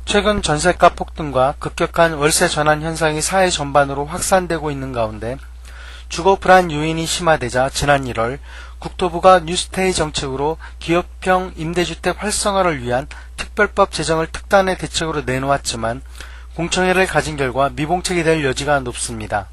최근 전세가 폭등과 급격한 월세 전환 현상이 사회 전반으로 확산되고 있는 가운데 주거 불안 요인이 심화되자 지난 1월 국토부가 뉴스테이 정책으로 기업형 임대주택 활성화를 위한 특별법 제정을 특단의 대책으로 내놓았지만 공청회를 가진 결과 미봉책이 될 여지가 높습니다.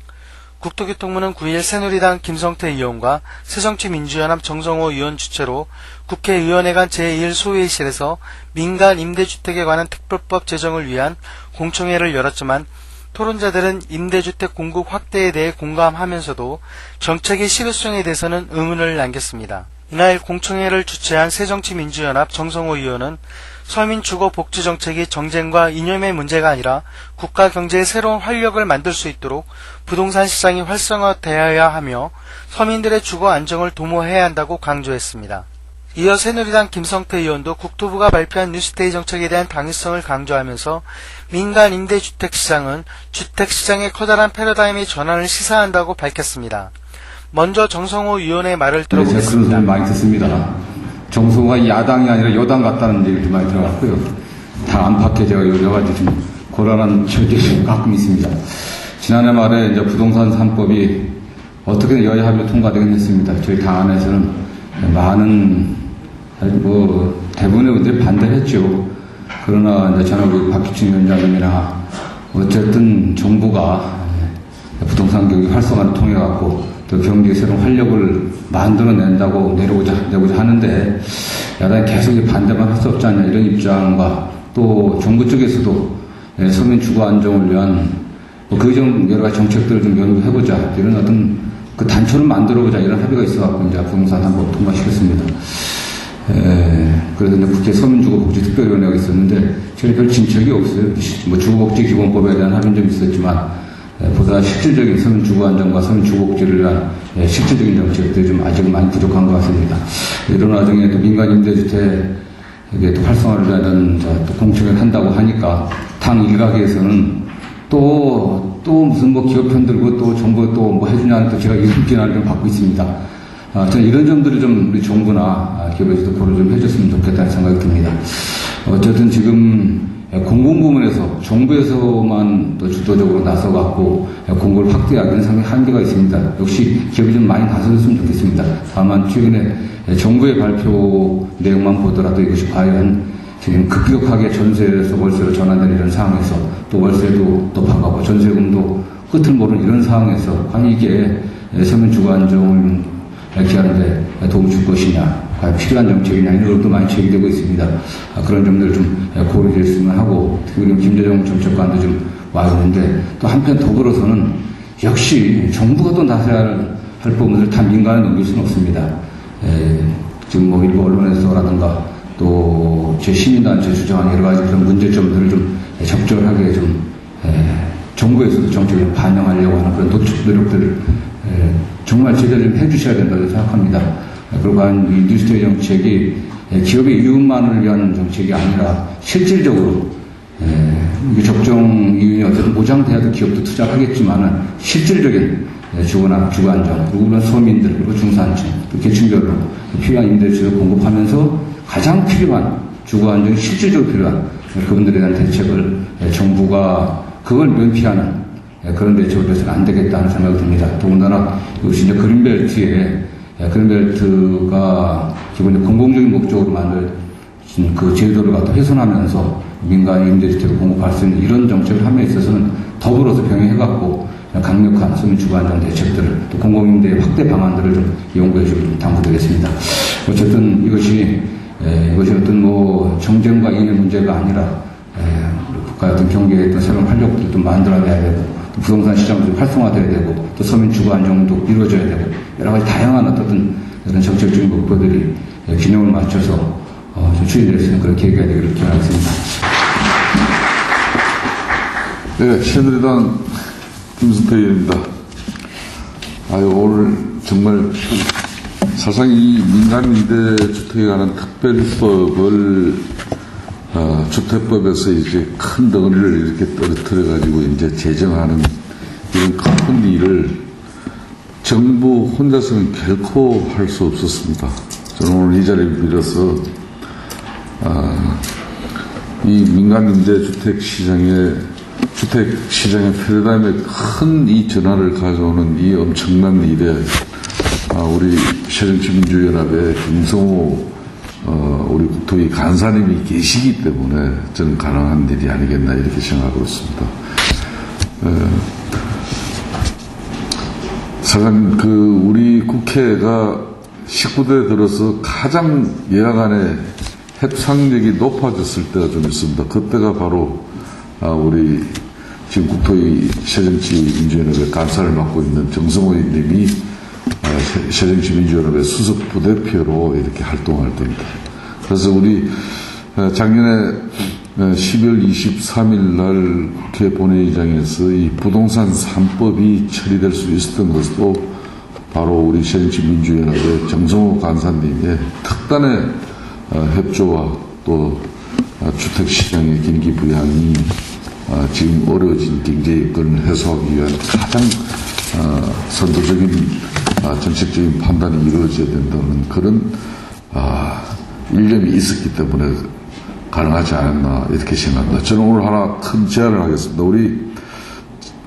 국토교통부는 9일 새누리당 김성태 의원과 새정치민주연합 정성호 의원 주최로 국회의원회 간 제1소회의실에서 민간 임대주택에 관한 특별법 제정을 위한 공청회를 열었지만 토론자들은 임대주택 공급 확대에 대해 공감하면서도 정책의 실효성에 대해서는 의문을 남겼습니다. 이날 공청회를 주최한 새정치민주연합 정성호 의원은 서민 주거 복지 정책이 정쟁과 이념의 문제가 아니라 국가 경제의 새로운 활력을 만들 수 있도록 부동산 시장이 활성화되어야 하며 서민들의 주거 안정을 도모해야 한다고 강조했습니다. 이어 새누리당 김성태 의원도 국토부가 발표한 뉴스데이 정책에 대한 당위성을 강조하면서 민간 임대주택 시장은 주택시장의 커다란 패러다임의 전환을 시사한다고 밝혔습니다. 먼저 정성호 의원의 말을 들어보겠습니다. 제가 그런 소리 많이 듣습니다. 정성호가 야당이 아니라 여당 같다는 얘기도 많이 들어갔고요. 다 안팎에 제가 여러 가지 좀 곤란한 처지가 가끔 있습니다. 지난해 말에 이제 부동산 3법이 어떻게든 여야 합의로 통과되긴 했습니다. 저희 당 안에서는 많은 대부분의 의원들이 반대를 했죠. 그러나 이제 저는 박기춘 위원장님이나 어쨌든 정부가 부동산 교육 활성화를 통해 갖고 또 경제의 새로운 활력을 만들어낸다고 내고자 하는데 야당이 계속 반대만 할 수 없지 않냐 이런 입장과 또 정부 쪽에서도 서민 주거 안정을 위한 그 여러 가지 정책들을 좀 연구해보자 이런 어떤 그 단초를 만들어보자 이런 합의가 있어갖고 이제 부동산 3법 통과시켰습니다. 그래서 이제 국회 서민주거복지특별위원회가 있었는데 저희 별 진척이 없어요. 뭐 주거복지기본법에 대한 합의는 좀 있었지만 보다 실질적인 서민주거 안정과 서민주거복지를 위한 실질적인 정책들이 좀 아직 많이 부족한 것 같습니다. 이런 와중에 또 민간 임대주택에 또 활성화를 위한 또 공청회를 한다고 하니까 당 일각에서는 또 무슨 뭐 기업 편들고 또 정부 또 뭐 해주냐는 또 제가 이런 비난을 좀 받고 있습니다. 저는 이런 점들을 좀 우리 정부나 기업에서도 고려 좀 해줬으면 좋겠다는 생각이 듭니다. 어쨌든 지금 공공부문에서 정부에서만 또 주도적으로 나서갖고 공고를 확대하기는 상당히 한계가 있습니다. 역시 기업이 좀 많이 나서줬으면 좋겠습니다. 다만 최근에 정부의 발표 내용만 보더라도 이것이 과연 지금 급격하게 전세에서 월세로 전환되는 이런 상황에서 또 월세도 높아가고 전세금도 끝을 모르는 이런 상황에서 과연 이게 서민 주거 안정을 기하는데 도움 줄 것이냐, 과연 필요한 정책이냐 이런 것도 많이 제기되고 있습니다. 그런 점들을 좀 고려했으면 하고 특히 김재정 정책관도 좀 와 있는데 또 한편 더불어서는 역시 정부가 또 나서야 할 부분을 다 민간에 넘길 수는 없습니다. 지금 뭐 일부 언론에서라든가 또 제 시민단체 주장한 여러 가지 그런 문제점들을 좀 적절하게 좀 정부에서도 정책을 반영하려고 하는 그런 노력들을 정말 제대로 좀 해주셔야 된다고 생각합니다. 그리고 이 뉴스데이 정책이 기업의 이윤만을 위한 정책이 아니라 실질적으로 이게 적정 이윤이 어쨌든 보장돼야 될 기업도 투자하겠지만은 실질적인 주거나 주거 안정 그리고 그런 서민들 그리고 중산층 또 계층별로 필요한 임대주택을 공급하면서 가장 필요한 주거 안정이 실질적으로 필요한 그분들에 대한 대책을 정부가 그걸 면피하는 그런 대책을 해서는 안 되겠다는 생각이 듭니다. 더군다나 이것이 이제 그린벨트가 기본적으로 공공적인 목적으로 만든 그 제도를 갖다 훼손하면서 민간 임대주택을 공급할 수 있는 이런 정책을 함에 있어서는 더불어서 병행해갖고 강력한 서민 주거 안정 대책들을 또 공공임대 확대 방안들을 좀 연구해주길 당부드리겠습니다. 어쨌든 이것이 어떤 뭐 정쟁과 이념의 문제가 아니라 국가의 어떤 경제의 어떤 새로운 활력들을 좀 만들어내야 되고 또 부동산 시장도 좀 활성화돼야 되고 또 서민 주거 안정도 이루어져야 되고 여러 가지 다양한 어떤 정책적인 목표들이 균형을 맞춰서 좀 추진될 수 있는 그런 계기가 되기를 기원하겠습니다. 네, 새누리당 김성태 의원입니다. 오늘 정말 사실상 이 민간 임대주택에 관한 특별법을 주택법에서 이제 큰 덩어리를 이렇게 떨어뜨려가지고 이제 제정하는 이런 큰 일을 정부 혼자서는 결코 할 수 없었습니다. 저는 오늘 이 자리를 빌어서 이 민간 임대 주택 시장의 패러다임에 큰 이 전환을 가져오는 이 엄청난 일에 우리 새정치민주연합의 김성호 우리 국토위 간사님이 계시기 때문에 저는 가능한 일이 아니겠나 이렇게 생각하고 있습니다. 사장님, 우리 국회가 19대 들어서 가장 여야 간의 협상력이 높아졌을 때가 좀 있습니다. 그때가 바로 우리 지금 국토위 새정치민주연합의 간사를 맡고 있는 정성호 의원님이 새정치민주연합의 수석 부대표로 이렇게 활동할 때입니다. 그래서 우리 작년에 12월 23일 날 국회 본회의장에서 이 부동산 3법이 처리될 수 있었던 것도 바로 우리 새정치민주연합의 정성호 간사님의 특단의 협조와 또 주택시장의 경기 부양이 지금 어려워진 경제 여건을 해소하기 위한 가장 선도적인 정책적인 판단이 이루어져야 된다는 그런 일념이 있었기 때문에 가능하지 않았나 이렇게 생각합니다. 저는 오늘 하나 큰 제안을 하겠습니다.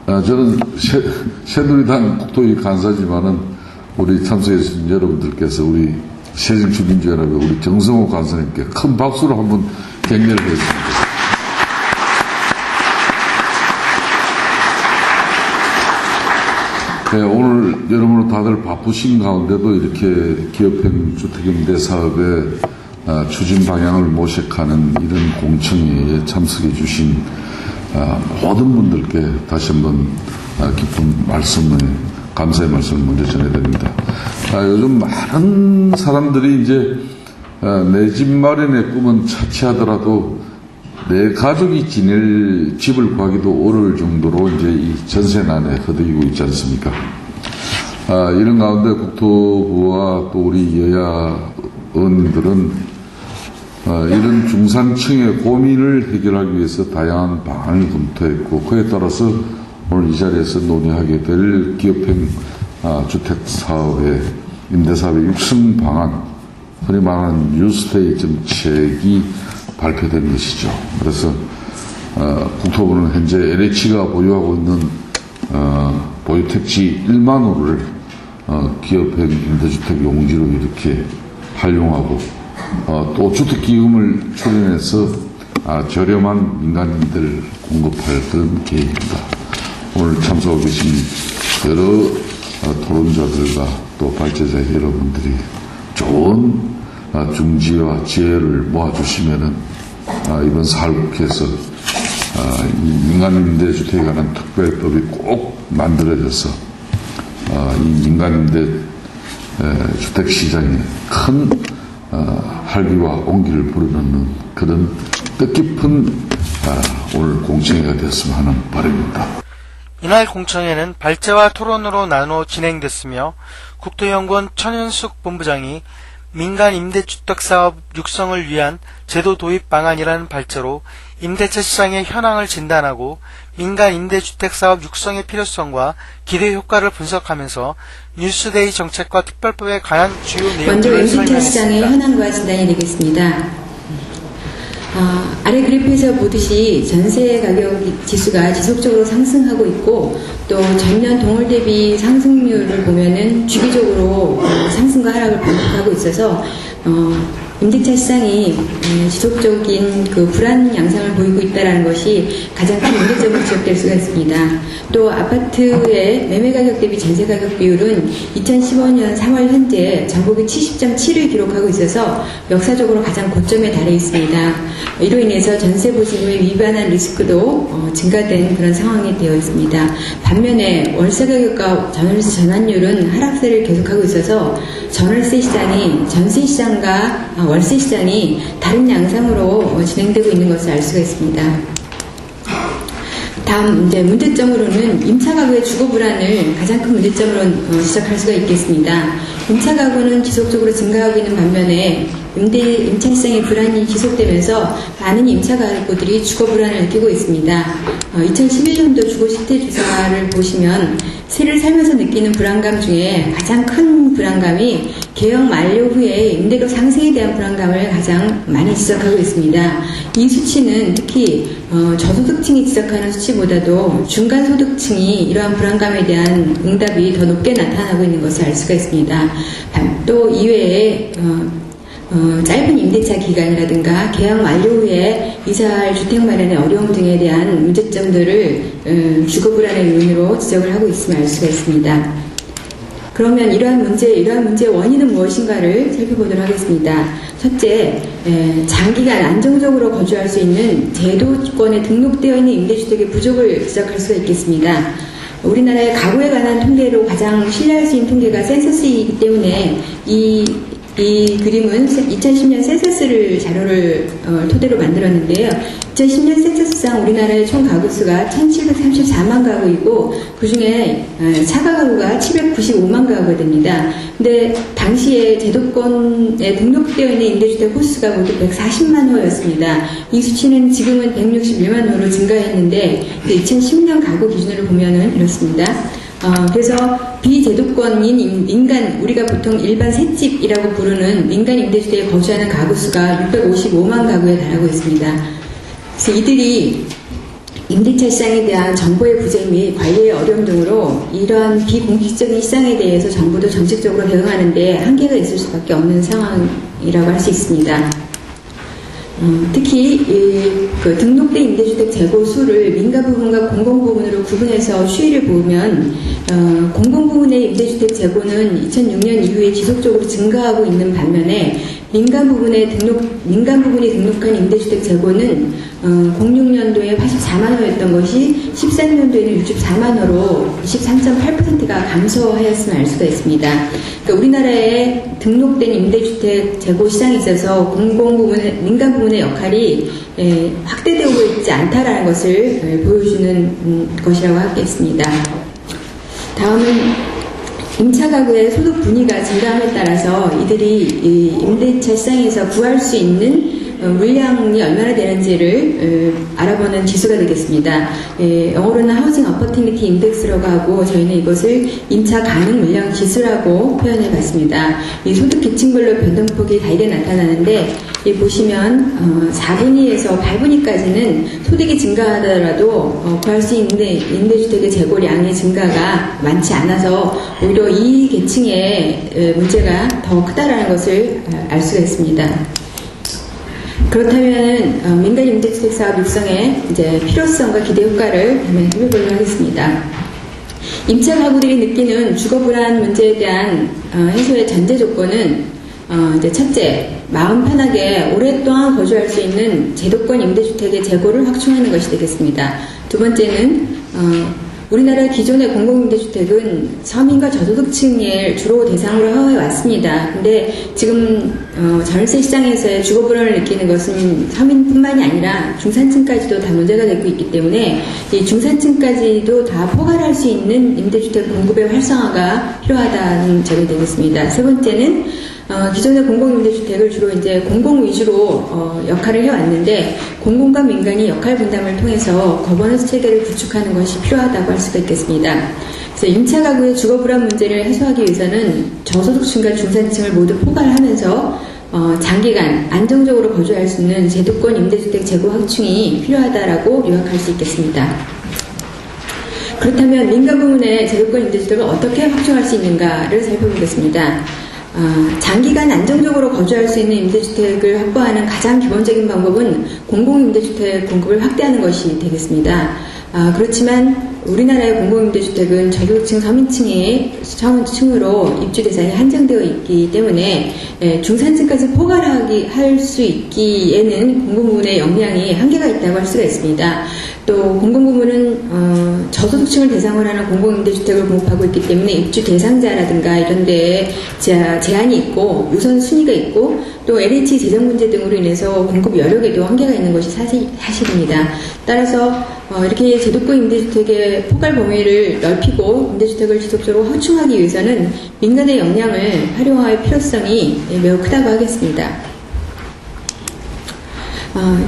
저는 새누리당 국토위 간사지만은 우리 참석해 주신 여러분들께서 우리 새정치민주연합의 우리 정성호 간사님께 큰 박수로 한번 격려를 하겠습니다. 네, 오늘 여러분 다들 바쁘신 가운데도 이렇게 기업형 주택임대 사업의 추진 방향을 모색하는 이런 공청회에 참석해 주신 모든 분들께 다시 한번 깊은 감사의 말씀을 먼저 전해야 됩니다. 요즘 많은 사람들이 이제 내 집 마련의 꿈은 차치하더라도 내 가족이 지낼 집을 구하기도 어려울 정도로 이제 이 전세난에 허덕이고 있지 않습니까? 이런 가운데 국토부와 또 우리 여야 의원님들은 이런 중산층의 고민을 해결하기 위해서 다양한 방안을 검토했고 그에 따라서 오늘 이 자리에서 논의하게 될 기업형 주택사업의 임대사업의 육성 방안, 흔히 말하는 뉴스테이 정책이 발표된 것이죠. 그래서 국토부는 현재 LH가 보유하고 있는 보유택지 1만 호를 기업형 임대주택 용지로 이렇게 활용하고 또 주택기금을 출연해서 저렴한 민간임대를 공급할 그런 계획입니다. 오늘 참석하고 계신 여러 토론자들과 또 발제자 여러분들이 좋은 중지와 지혜를 모아주시면은 이번 사활국회에서 이 민간임대주택에 관한 특별법이 꼭 만들어져서 이 민간임대 주택시장에 큰 활기와 온기를 불어넣는 그런 뜻깊은 오늘 공청회가 되었으면 하는 바람입니다. 이날 공청회는 발제와 토론으로 나누어 진행됐으며 국토연구원 천현숙 본부장이 민간 임대주택 사업 육성을 위한 제도 도입 방안이라는 발제로 임대차 시장의 현황을 진단하고 민간 임대주택 사업 육성의 필요성과 기대 효과를 분석하면서 뉴스데이 정책과 특별법에 관한 주요 먼저 내용들을 임대차 시장의 설명했습니다. 현황과 진단이 되겠습니다. 아래 그래프에서 보듯이 전세 가격 지수가 지속적으로 상승하고 있고 또 전년 동월 대비 상승률을 보면은 주기적으로 상승과 하락을 반복하고 있어서 임대차 시장이 지속적인 불안 양상을 보이고 있다는 것이 가장 큰 문제점으로 지적될 수가 있습니다. 또 아파트의 매매 가격 대비 전세 가격 비율은 2015년 3월 현재 전국이 70.7을 기록하고 있어서 역사적으로 가장 고점에 달해 있습니다. 이로 인해서 전세 보증금에 위반한 리스크도 증가된 그런 상황이 되어 있습니다. 반면에 월세 가격과 전월세 전환율은 하락세를 계속하고 있어서 전월세 시장이 전세 시장과 월세 시장이 다른 양상으로 진행되고 있는 것을 알 수가 있습니다. 다음 이제 문제점으로는 임차 가구의 주거 불안을 가장 큰 문제점으로 지적할 수가 있겠습니다. 임차 가구는 지속적으로 증가하고 있는 반면에 임차 시장의 불안이 지속되면서 많은 임차 가구들이 주거 불안을 느끼고 있습니다. 2011년도 주거 실태 조사를 보시면 새를 살면서 느끼는 불안감 중에 가장 큰 불안감이 개혁 만료 후에 임대료 상승에 대한 불안감을 가장 많이 지적하고 있습니다. 이 수치는 특히 저소득층이 지적하는 수치보다도 중간소득층이 이러한 불안감에 대한 응답이 더 높게 나타나고 있는 것을 알 수가 있습니다. 또 이외에 짧은 임대차 기간이라든가 계약 만료 후에 이사할 주택 마련의 어려움 등에 대한 문제점들을 주거 불안의 요인으로 지적을 하고 있음을 알 수가 있습니다. 그러면 이러한 문제의 원인은 무엇인가를 살펴보도록 하겠습니다. 첫째, 장기간 안정적으로 거주할 수 있는 제도권에 등록되어 있는 임대주택의 부족을 지적할 수가 있겠습니다. 우리나라의 가구에 관한 통계로 가장 신뢰할 수 있는 통계가 센서스이기 때문에 이 그림은 2010년 센서스를 자료를 토대로 만들었는데요. 2010년 센서스상 우리나라의 총 가구 수가 1734만 가구이고 그중에 차가 가구가 795만 가구가 됩니다. 근데 당시에 제도권에 등록되어 있는 임대주택 호수가 모두 140만 호였습니다. 이 수치는 지금은 161만 호로 증가했는데 2010년 가구 기준으로 보면은 이렇습니다. 그래서 비제도권인 민간, 우리가 보통 일반 셋집이라고 부르는 민간 임대주택에 거주하는 가구 수가 655만 가구에 달하고 있습니다. 그래서 이들이 임대차 시장에 대한 정보의 부재 및 관리의 어려움 등으로 이러한 비공식적인 시장에 대해서 정부도 정책적으로 대응하는 데 한계가 있을 수밖에 없는 상황이라고 할 수 있습니다. 특히 그 등록된 임대주택 재고 수를 민간 부분과 공공 부분으로 구분해서 추이를 보면 공공 부분의 임대주택 재고는 2006년 이후에 지속적으로 증가하고 있는 반면에 민간 부분이 등록한 임대주택 재고는 06년도에 84만 호였던 것이 13년도에는 64만 호로 23.8%가 감소하였음을 알 수가 있습니다. 그러니까 우리나라의 등록된 임대주택 재고 시장에 있어서 민간 부분의 역할이 확대되고 있지 않다라는 것을 보여주는 것이라고 하겠습니다. 다음은 임차 가구의 소득 분위가 증가함에 따라서 이들이 임대차 시장에서 구할 수 있는 물량이 얼마나 되는지를 알아보는 지수가 되겠습니다. 영어로는 하우징 어퍼튜니티 인덱스라고 하고 저희는 이것을 임차 가능 물량 지수라고 표현해 봤습니다. 이 소득 계층별로 변동폭이 다르게 나타나는데 보시면 4분위에서 8분위까지는 소득이 증가하더라도 구할 수 있는 임대주택의 재고량의 증가가 많지 않아서 오히려 이 계층의 문제가 더 크다라는 것을 알 수가 있습니다. 그렇다면 민간 임대주택 사업 육성의 이제 필요성과 기대 효과를 살펴보도록 하겠습니다. 임차 가구들이 느끼는 주거 불안 문제에 대한 해소의 전제 조건은 이제 첫째, 마음 편하게 오랫동안 거주할 수 있는 제도권 임대주택의 재고를 확충하는 것이 되겠습니다. 두 번째는 우리나라 기존의 공공임대주택은 서민과 저소득층을 주로 대상으로 해왔습니다. 근데 지금 전세 시장에서의 주거 불안을 느끼는 것은 서민뿐만이 아니라 중산층까지도 다 문제가 되고 있기 때문에 이 중산층까지도 다 포괄할 수 있는 임대주택 공급의 활성화가 필요하다는 점이 되겠습니다. 세 번째는 기존의 공공임대주택을 주로 이제 공공 위주로 역할을 해왔는데 공공과 민간이 역할 분담을 통해서 거버넌스 체계를 구축하는 것이 필요하다고 할 수가 있겠습니다. 그래서 임차 가구의 주거 불안 문제를 해소하기 위해서는 저소득층과 중산층을 모두 포괄하면서 장기간 안정적으로 거주할 수 있는 제도권 임대주택 재고 확충이 필요하다라고 요약할 수 있겠습니다. 그렇다면 민간 부문의 제도권 임대주택을 어떻게 확충할 수 있는가를 살펴보겠습니다. 장기간 안정적으로 거주할 수 있는 임대주택을 확보하는 가장 기본적인 방법은 공공임대주택 공급을 확대하는 것이 되겠습니다. 그렇지만 우리나라의 공공임대주택은 저소득층 서민층으로 입주 대상이 한정되어 있기 때문에 중산층까지 포괄할 수 있기에는 공공부문의 역량이 한계가 있다고 할 수가 있습니다. 또 공공부문은 저소득층을 대상으로 하는 공공임대주택을 공급하고 있기 때문에 입주 대상자라든가 이런 데에 제한이 있고 우선순위가 있고 또 LH 재정 문제 등으로 인해서 공급 여력에도 한계가 있는 것이 사실입니다. 따라서 이렇게 제도권 임대주택의 포괄 범위를 넓히고 임대주택을 지속적으로 확충하기 위해서는 민간의 역량을 활용할 필요성이 매우 크다고 하겠습니다.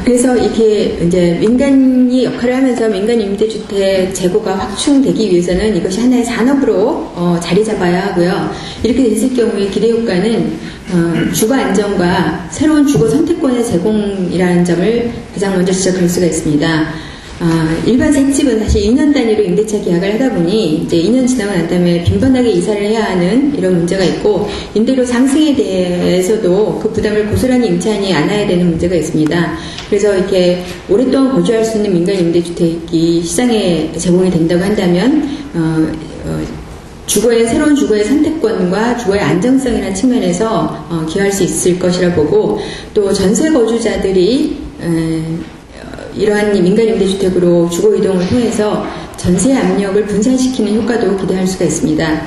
그래서 이렇게 이제 민간이 역할을 하면서 민간 임대주택 재고가 확충되기 위해서는 이것이 하나의 산업으로 자리 잡아야 하고요. 이렇게 됐을 경우에 기대 효과는 주거 안정과 새로운 주거 선택권의 제공이라는 점을 가장 먼저 지적할 수가 있습니다. 일반 생집은 사실 2년 단위로 임대차 계약을 하다 보니 이제 2년 지나고 난 다음에 빈번하게 이사를 해야 하는 이런 문제가 있고, 임대료 상승에 대해서도 그 부담을 고스란히 임차인이 안아야 되는 문제가 있습니다. 그래서 이렇게 오랫동안 거주할 수 있는 민간 임대주택이 시장에 제공이 된다고 한다면 새로운 주거의 선택권과 주거의 안정성이라는 측면에서 기여할 수 있을 것이라 보고, 또 전세 거주자들이 이러한 민간 임대주택으로 주거 이동을 통해서 전세 압력을 분산시키는 효과도 기대할 수가 있습니다.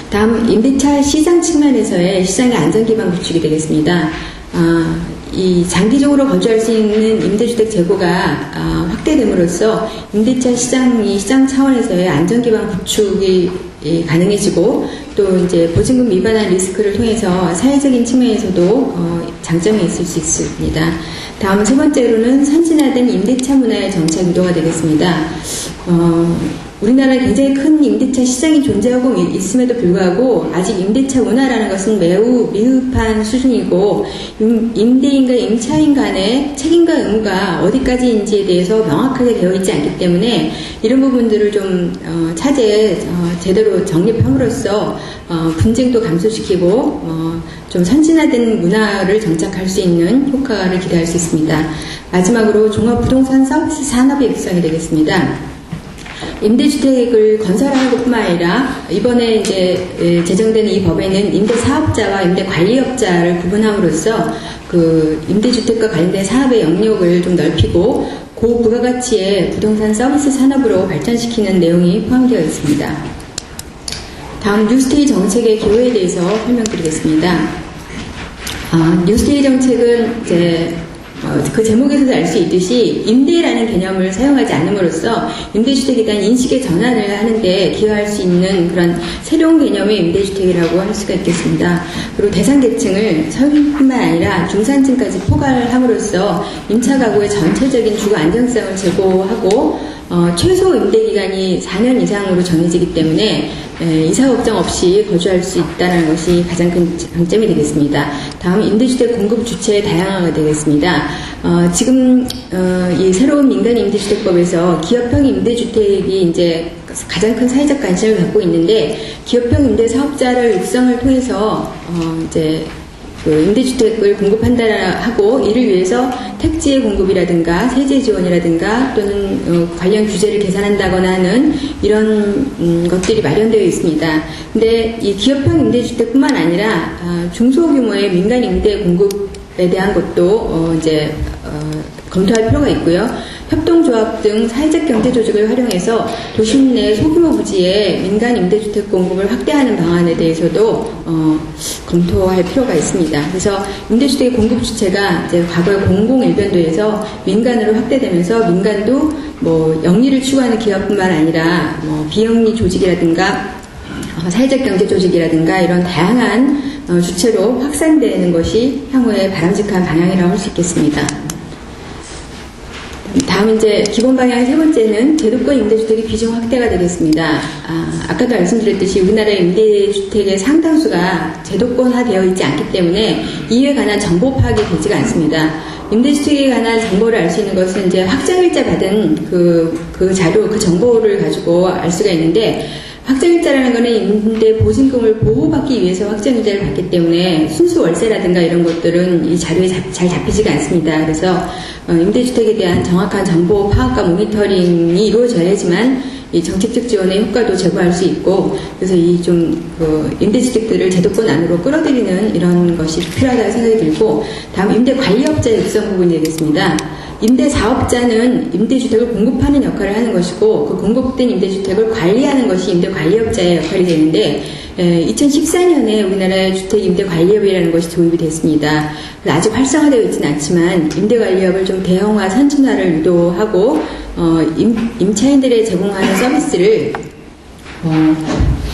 다음, 임대차 시장 측면에서의 시장의 안정기반 구축이 되겠습니다. 이 장기적으로 거주할 수 있는 임대주택 재고가 확대됨으로써 임대차 시장 차원에서의 안정기반 구축이 가능해지고, 또 이제 보증금 위반한 리스크를 통해서 사회적인 측면에서도 장점이 있을 수 있습니다. 다음 세 번째로는 선진화된 임대차 문화의 정착 유도가 되겠습니다. 우리나라에 굉장히 큰 임대차 시장이 존재하고 있음에도 불구하고 아직 임대차 문화라는 것은 매우 미흡한 수준이고, 임대인과 임차인 간의 책임과 의무가 어디까지인지에 대해서 명확하게 되어 있지 않기 때문에 이런 부분들을 좀 차제에 제대로 정립함으로써 분쟁도 감소시키고 좀 선진화된 문화를 정착할 수 있는 효과를 기대할 수 있습니다. 마지막으로 종합부동산 서비스 산업의 육성이 되겠습니다. 임대주택을 건설하는 것뿐만 아니라 이번에 이제 제정되는 이 법에는 임대사업자와 임대관리업자를 구분함으로써 그 임대주택과 관련된 사업의 영역을 좀 넓히고 고부가가치의 부동산 서비스 산업으로 발전시키는 내용이 포함되어 있습니다. 다음 뉴스테이 정책의 기호에 대해서 설명드리겠습니다. 뉴스테이 정책은 이제 그 제목에서도 알 수 있듯이 임대라는 개념을 사용하지 않음으로써 임대주택에 대한 인식의 전환을 하는데 기여할 수 있는 그런 새로운 개념의 임대주택이라고 할 수가 있겠습니다. 그리고 대상 계층을 서민뿐만 아니라 중산층까지 포괄함으로써 임차 가구의 전체적인 주거 안정성을 제고하고 최소 임대기간이 4년 이상으로 정해지기 때문에 이사 걱정 없이 거주할 수 있다는 것이 가장 큰 장점이 되겠습니다. 다음, 임대주택 공급 주체의 다양화가 되겠습니다. 지금 이 새로운 민간 임대주택법에서 기업형 임대주택이 이제 가장 큰 사회적 관심을 갖고 있는데, 기업형 임대사업자를 육성을 통해서 이제 그 임대주택을 공급한다 하고, 이를 위해서 택지의 공급이라든가 세제 지원이라든가 또는 관련 규제를 개선한다거나 하는 이런 것들이 마련되어 있습니다. 근데 이 기업형 임대주택뿐만 아니라 중소규모의 민간 임대 공급에 대한 것도 이제 검토할 필요가 있고요. 협동조합 등 사회적 경제 조직을 활용해서 도심 내 소규모 부지에 민간 임대주택 공급을 확대하는 방안에 대해서도 검토할 필요가 있습니다. 그래서 임대주택의 공급 주체가 이제 과거의 공공일변도에서 민간으로 확대되면서 민간도 뭐 영리를 추구하는 기업뿐만 아니라 뭐 비영리 조직이라든가 사회적 경제 조직이라든가 이런 다양한 주체로 확산되는 것이 향후에 바람직한 방향이라고 할 수 있겠습니다. 다음 이제 기본 방향의 세 번째는 제도권 임대주택의 비중 확대가 되겠습니다. 아까도 말씀드렸듯이 우리나라의 임대주택의 상당수가 제도권화되어 있지 않기 때문에 이에 관한 정보 파악이 되지가 않습니다. 임대주택에 관한 정보를 알 수 있는 것은 이제 확정일자 받은 그 자료, 그 정보를 가지고 알 수가 있는데, 확정일자라는 것은 임대 보증금을 보호받기 위해서 확정일자를 받기 때문에 순수 월세라든가 이런 것들은 이 자료에 잘 잡히지가 않습니다. 그래서 임대주택에 대한 정확한 정보 파악과 모니터링이 이루어져야지만 이 정책적 지원의 효과도 제고할 수 있고, 그래서 이 좀 임대주택들을 제도권 안으로 끌어들이는 이런 것이 필요하다고 생각이 들고, 다음 임대관리업자 육성 부분이 되겠습니다. 임대사업자는 임대주택을 공급하는 역할을 하는 것이고, 그 공급된 임대주택을 관리하는 것이 임대관리업자의 역할이 되는데, 2014년에 우리나라의 주택임대관리업이라는 것이 도입이 됐습니다. 아직 활성화되어 있지는 않지만 임대관리업을 좀 대형화, 선진화를 유도하고 임차인들의 제공하는 서비스를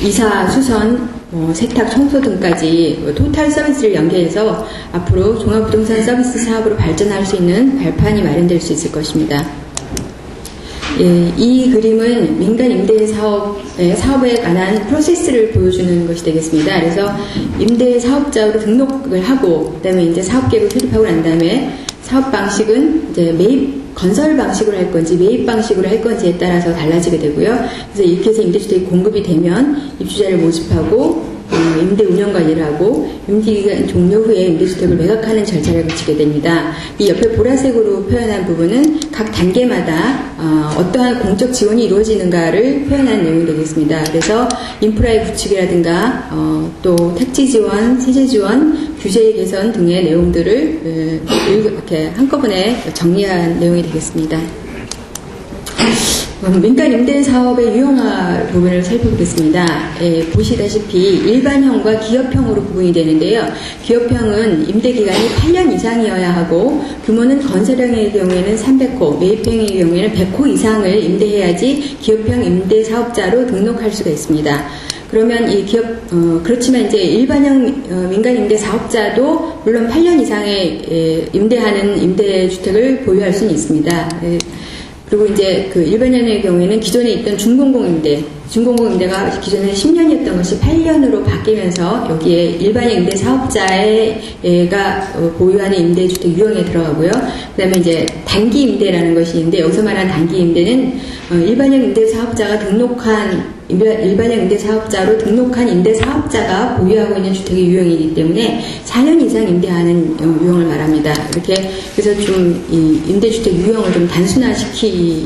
이사, 수선, 세탁, 청소 등까지 토탈 서비스를 연계해서 앞으로 종합부동산 서비스 사업으로 발전할 수 있는 발판이 마련될 수 있을 것입니다. 예, 이 그림은 민간 임대 사업에 관한 프로세스를 보여주는 것이 되겠습니다. 그래서 임대 사업자로 등록을 하고, 그 다음에 이제 사업계획을 수립하고 난 다음에 사업 방식은 이제 매입, 건설 방식으로 할 건지 매입 방식으로 할 건지에 따라서 달라지게 되고요. 그래서 이렇게 해서 임대주택이 공급이 되면 입주자를 모집하고 임대 운영 관리를 하고 임대기간 종료 후에 임대주택을 매각하는 절차를 거치게 됩니다. 이 옆에 보라색으로 표현한 부분은 각 단계마다 어떠한 공적 지원이 이루어지는가를 표현한 내용이 되겠습니다. 그래서 인프라의 구축이라든가 또 택지 지원, 세제 지원, 규제 개선 등의 내용들을 이렇게 한꺼번에 정리한 내용이 되겠습니다. 민간 임대 사업의 유형화 부분을 살펴보겠습니다. 예, 보시다시피 일반형과 기업형으로 구분이 되는데요. 기업형은 임대 기간이 8년 이상이어야 하고 규모는 건설형의 경우에는 300호, 매입형의 경우에는 100호 이상을 임대해야지 기업형 임대 사업자로 등록할 수가 있습니다. 그러면 이 그렇지만 이제 일반형 민간 임대 사업자도 물론 8년 이상의 임대하는 임대주택을 보유할 수는 있습니다. 그리고 이제 그 일반형의 경우에는 기존에 있던 준공공임대가 기존에 10년이었던 것이 8년으로 바뀌면서 여기에 일반형 임대 사업자가 보유하는 임대주택 유형에 들어가고요. 그다음에 이제 단기 임대라는 것이 있는데 여기서 말하는 단기 임대는 일반형 임대 사업자가 일반형 임대 사업자로 등록한 임대 사업자가 보유하고 있는 주택의 유형이기 때문에 4년 이상 임대하는 유형을 말합니다. 이렇게 그래서 좀 이 임대주택 유형을 좀 단순화시키는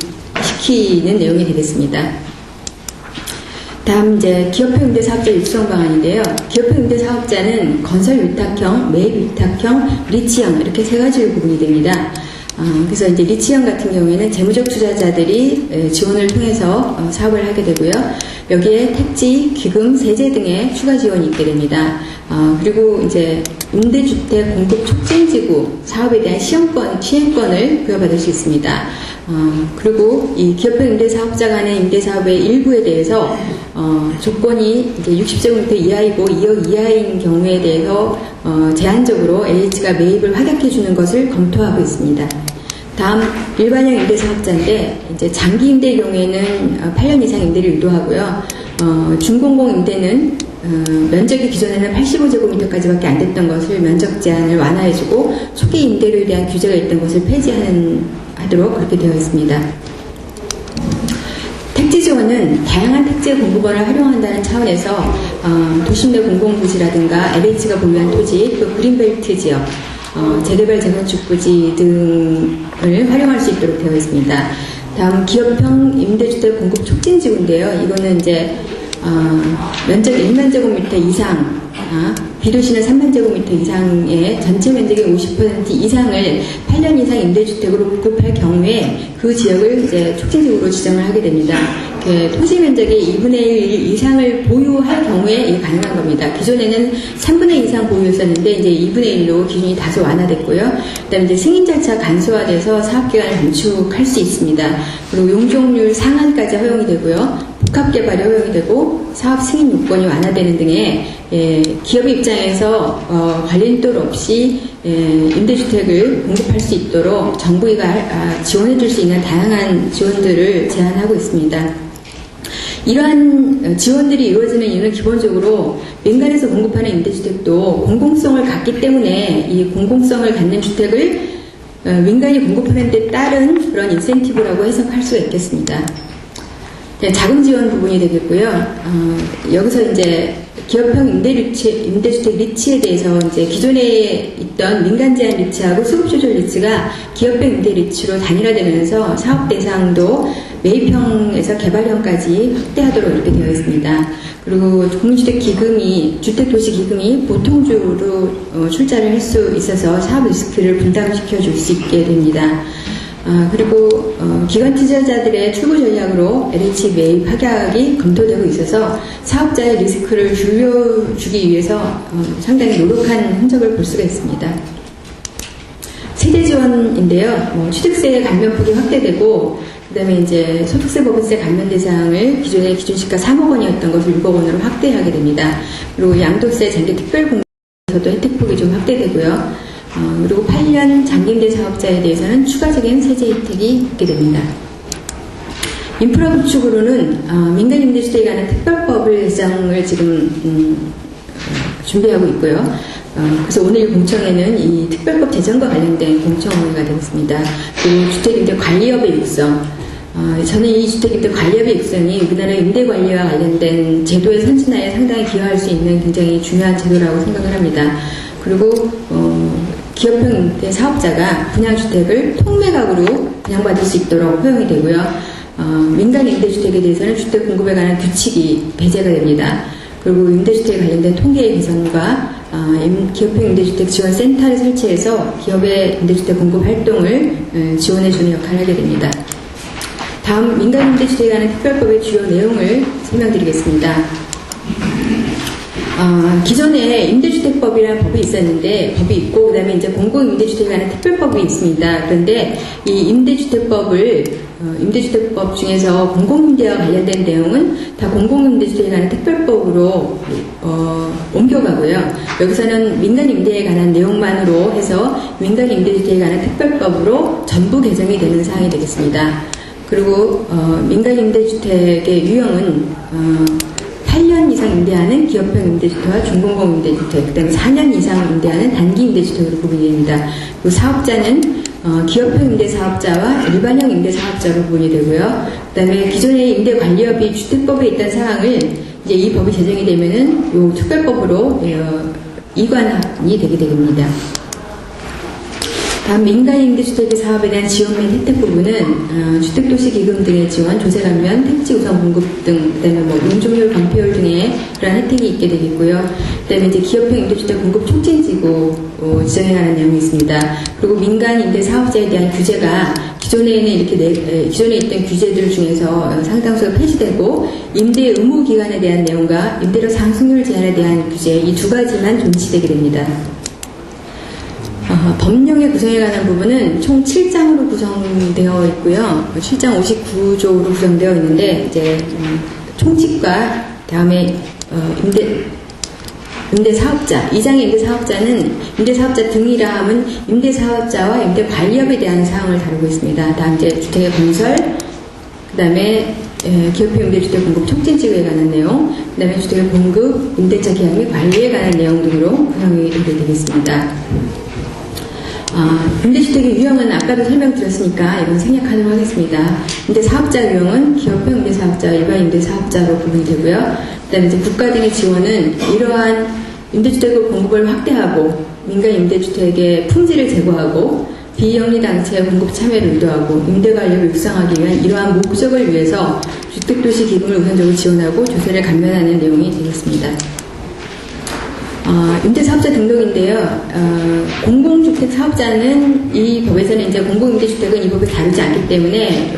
내용이 되겠습니다. 다음 이제 기업형 임대 사업자 육성 방안인데요. 기업형 임대 사업자는 건설 위탁형, 매입 위탁형, 리치형 이렇게 세 가지로 구분이 됩니다. 그래서 이제 리치형 같은 경우에는 재무적 투자자들이 지원을 통해서 사업을 하게 되고요. 여기에 택지, 기금, 세제 등의 추가 지원이 있게 됩니다. 그리고 이제 임대주택 공급 촉진지구 사업에 대한 시행권을 부여받을 수 있습니다. 그리고 이 기업형 임대사업자 간의 임대사업의 일부에 대해서 조건이 이제 60제곱미터 이하이고 2억 이하인 경우에 대해서 제한적으로 LH가 매입을 확약해주는 것을 검토하고 있습니다. 다음 일반형 임대사업자인데 이제 장기 임대의 경우에는 8년 이상 임대를 유도하고요. 준공공 임대는 면적이 기존에는 85제곱미터까지밖에 안 됐던 것을 면적 제한을 완화해주고 초기 임대료에 대한 규제가 있던 것을 폐지하도록 그렇게 되어 있습니다. 택지 지원은 다양한 택지의 공급원을 활용한다는 차원에서 도심 내 공공부지라든가 LH가 보유한 토지, 또 그린벨트 지역, 재개발 재건축 부지 등을 활용할 수 있도록 되어 있습니다. 다음 기업형 임대주택 공급 촉진지구인데요. 이거는 이제 면적 1만 제곱미터 이상, 비도시는 3만 제곱미터 이상의 전체 면적의 50% 이상을 8년 이상 임대주택으로 공급할 경우에 그 지역을 이제 촉진지구로 지정을 하게 됩니다. 토지 면적의 2분의 1 이상을 보유할 경우에 이게 가능한 겁니다. 기존에는 3분의 2 이상 보유했었는데 이제 2분의 1로 기준이 다소 완화됐고요. 그다음에 이제 승인 절차 간소화돼서 사업 기간을 단축할 수 있습니다. 그리고 용적률 상한까지 허용이 되고요. 복합 개발이 허용이 되고 사업 승인 요건이 완화되는 등의 기업 입장에서 관련도 없이 임대주택을 공급할 수 있도록 정부가 지원해줄 수 있는 다양한 지원들을 제안하고 있습니다. 이러한 지원들이 이루어지는 이유는 기본적으로 민간에서 공급하는 임대주택도 공공성을 갖기 때문에 이 공공성을 갖는 주택을 민간이 공급하는 데 따른 그런 인센티브라고 해석할 수가 있겠습니다. 자금 지원 부분이 되겠고요. 여기서 이제 기업형 임대주택 리치에 대해서 이제 기존에 있던 민간 제한 리치하고 수급 조절 리치가 기업형 임대 리치로 단일화되면서 사업 대상도 매입형에서 개발형까지 확대하도록 이렇게 되어 있습니다. 그리고 국민주택 기금이 주택도시 기금이 보통주로 출자를 할 수 있어서 사업 리스크를 분담시켜 줄 수 있게 됩니다. 그리고 기관 투자자들의 출구 전략으로 LH 매입 확약이 검토되고 있어서 사업자의 리스크를 줄여주기 위해서 상당히 노력한 흔적을 볼 수가 있습니다. 세대 지원인데요. 취득세 감면폭이 확대되고 그다음에 이제 소득세 법인세 감면 대상을 기존의 기준시가 3억 원이었던 것을 6억 원으로 확대하게 됩니다. 그리고 양도세 쟁계 특별공제에서도 혜택폭이 좀 확대되고요. 그리고 8년 장기임대 사업자에 대해서는 추가적인 세제 혜택이 있게 됩니다. 인프라 구축으로는 민간임대주택에 관한 특별법을 제정을 지금 준비하고 있고요. 그래서 오늘 공청회는 이 특별법 제정과 관련된 공청회가 되겠습니다. 그리고 주택임대 관리업의 육성. 저는 이 주택임대 관리업의 육성이 우리나라 임대관리와 관련된 제도의 선진화에 상당히 기여할 수 있는 굉장히 중요한 제도라고 생각을 합니다. 그리고 기업형 임대 사업자가 분양주택을 통매각으로 분양받을 수 있도록 허용이 되고요. 민간 임대주택에 대해서는 주택 공급에 관한 규칙이 배제가 됩니다. 그리고 임대주택에 관련된 통계 개선과 기업형 임대주택 지원센터를 설치해서 기업의 임대주택 공급 활동을 지원해주는 역할을 하게 됩니다. 다음 민간 임대주택에 관한 특별법의 주요 내용을 설명드리겠습니다. 기존에 임대주택법이라는 법이 있었는데, 법이 있고, 그 다음에 이제 공공임대주택에 관한 특별법이 있습니다. 그런데 이 임대주택법 중에서 공공임대와 관련된 내용은 다 공공임대주택에 관한 특별법으로 옮겨가고요. 여기서는 민간임대에 관한 내용만으로 해서 민간임대주택에 관한 특별법으로 전부 개정이 되는 사항이 되겠습니다. 그리고 민간임대주택의 유형은 8년 이상 임대하는 기업형 임대주택과 중공공 임대주택, 그 다음에 4년 이상 임대하는 단기 임대주택으로 구분이 됩니다. 그 사업자는 기업형 임대사업자와 일반형 임대사업자로 구분이 되고요. 그 다음에 기존의 임대관리업이 주택법에 있던 사항을 이제 이 법이 제정이 되면은 이 특별법으로 이관이 되게 됩니다. 다음 민간임대주택의 사업에 대한 지원 및 혜택 부분은 주택도시기금 등의 지원, 조세감면, 택지 우선 공급 등, 그다음에 용적률 감폐율 등의 그런 혜택이 있게 되겠고요. 그다음에 이제 기업형 임대주택 공급 촉진지구 지정에 관한 내용이 있습니다. 그리고 민간 임대 사업자에 대한 규제가 기존에는 이렇게 기존에 있던 규제들 중에서 상당수가 폐지되고 임대 의무 기간에 대한 내용과 임대료 상승률 제한에 대한 규제 이 두 가지만 존치되게 됩니다. 법령의 구성에 관한 부분은 총 7장으로 구성되어 있고요. 7장 59조로 구성되어 있는데, 이제, 총칙과 다음에, 임대사업자, 2장의 임대사업자는 임대사업자 등이라 함은 임대사업자와 임대관리업에 대한 사항을 다루고 있습니다. 다음 이제 주택의 건설, 그 다음에 기업형 임대주택 공급 촉진지구에 관한 내용, 그 다음에 주택의 공급, 임대차 계약 및 관리에 관한 내용 등으로 구성이 되겠습니다. 임대주택의 유형은 아까도 설명드렸으니까 이건 생략하도록 하겠습니다. 임대사업자 유형은 기업형 임대사업자와 일반 임대사업자로 구분이 되고요. 그다음에 이제 국가 등의 지원은 이러한 임대주택의 공급을 확대하고 민간 임대주택의 품질을 제고하고 비영리단체의 공급 참여를 유도하고 임대관리를 육성하기 위한 이러한 목적을 위해서 주택도시 기금을 우선적으로 지원하고 조세를 감면하는 내용이 되겠습니다. 임대사업자 등록인데요. 공공주택 사업자는 이 법에서는 이제 공공임대주택은 이 법에 다루지 않기 때문에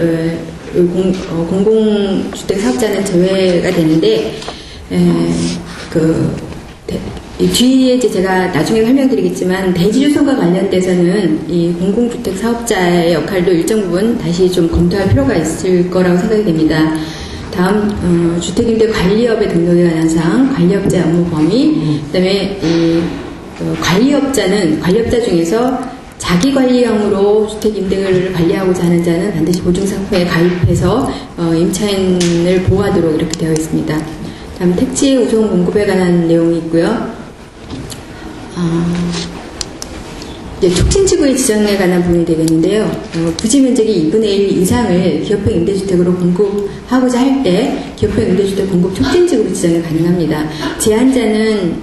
공공주택 사업자는 제외가 되는데 이 뒤에 이제 제가 나중에 설명드리겠지만 대지조성과 관련돼서는 이 공공주택 사업자의 역할도 일정 부분 다시 좀 검토할 필요가 있을 거라고 생각이 됩니다. 다음 주택임대 관리업의 등록에 관한 사항, 관리업자 업무 범위, 그다음에 관리업자 중에서 자기관리형으로 주택임대를 관리하고자 하는 자는 반드시 보증상품에 가입해서 임차인을 보호하도록 이렇게 되어 있습니다. 다음 택지 우선 공급에 관한 내용이 있고요. 이제 촉진지구의 지정에 관한 부분이 되겠는데요. 부지 면적이 2분의 1 이상을 기업형 임대주택으로 공급하고자 할 때 기업형 임대주택 공급 촉진지구로 지정이 가능합니다. 제한자는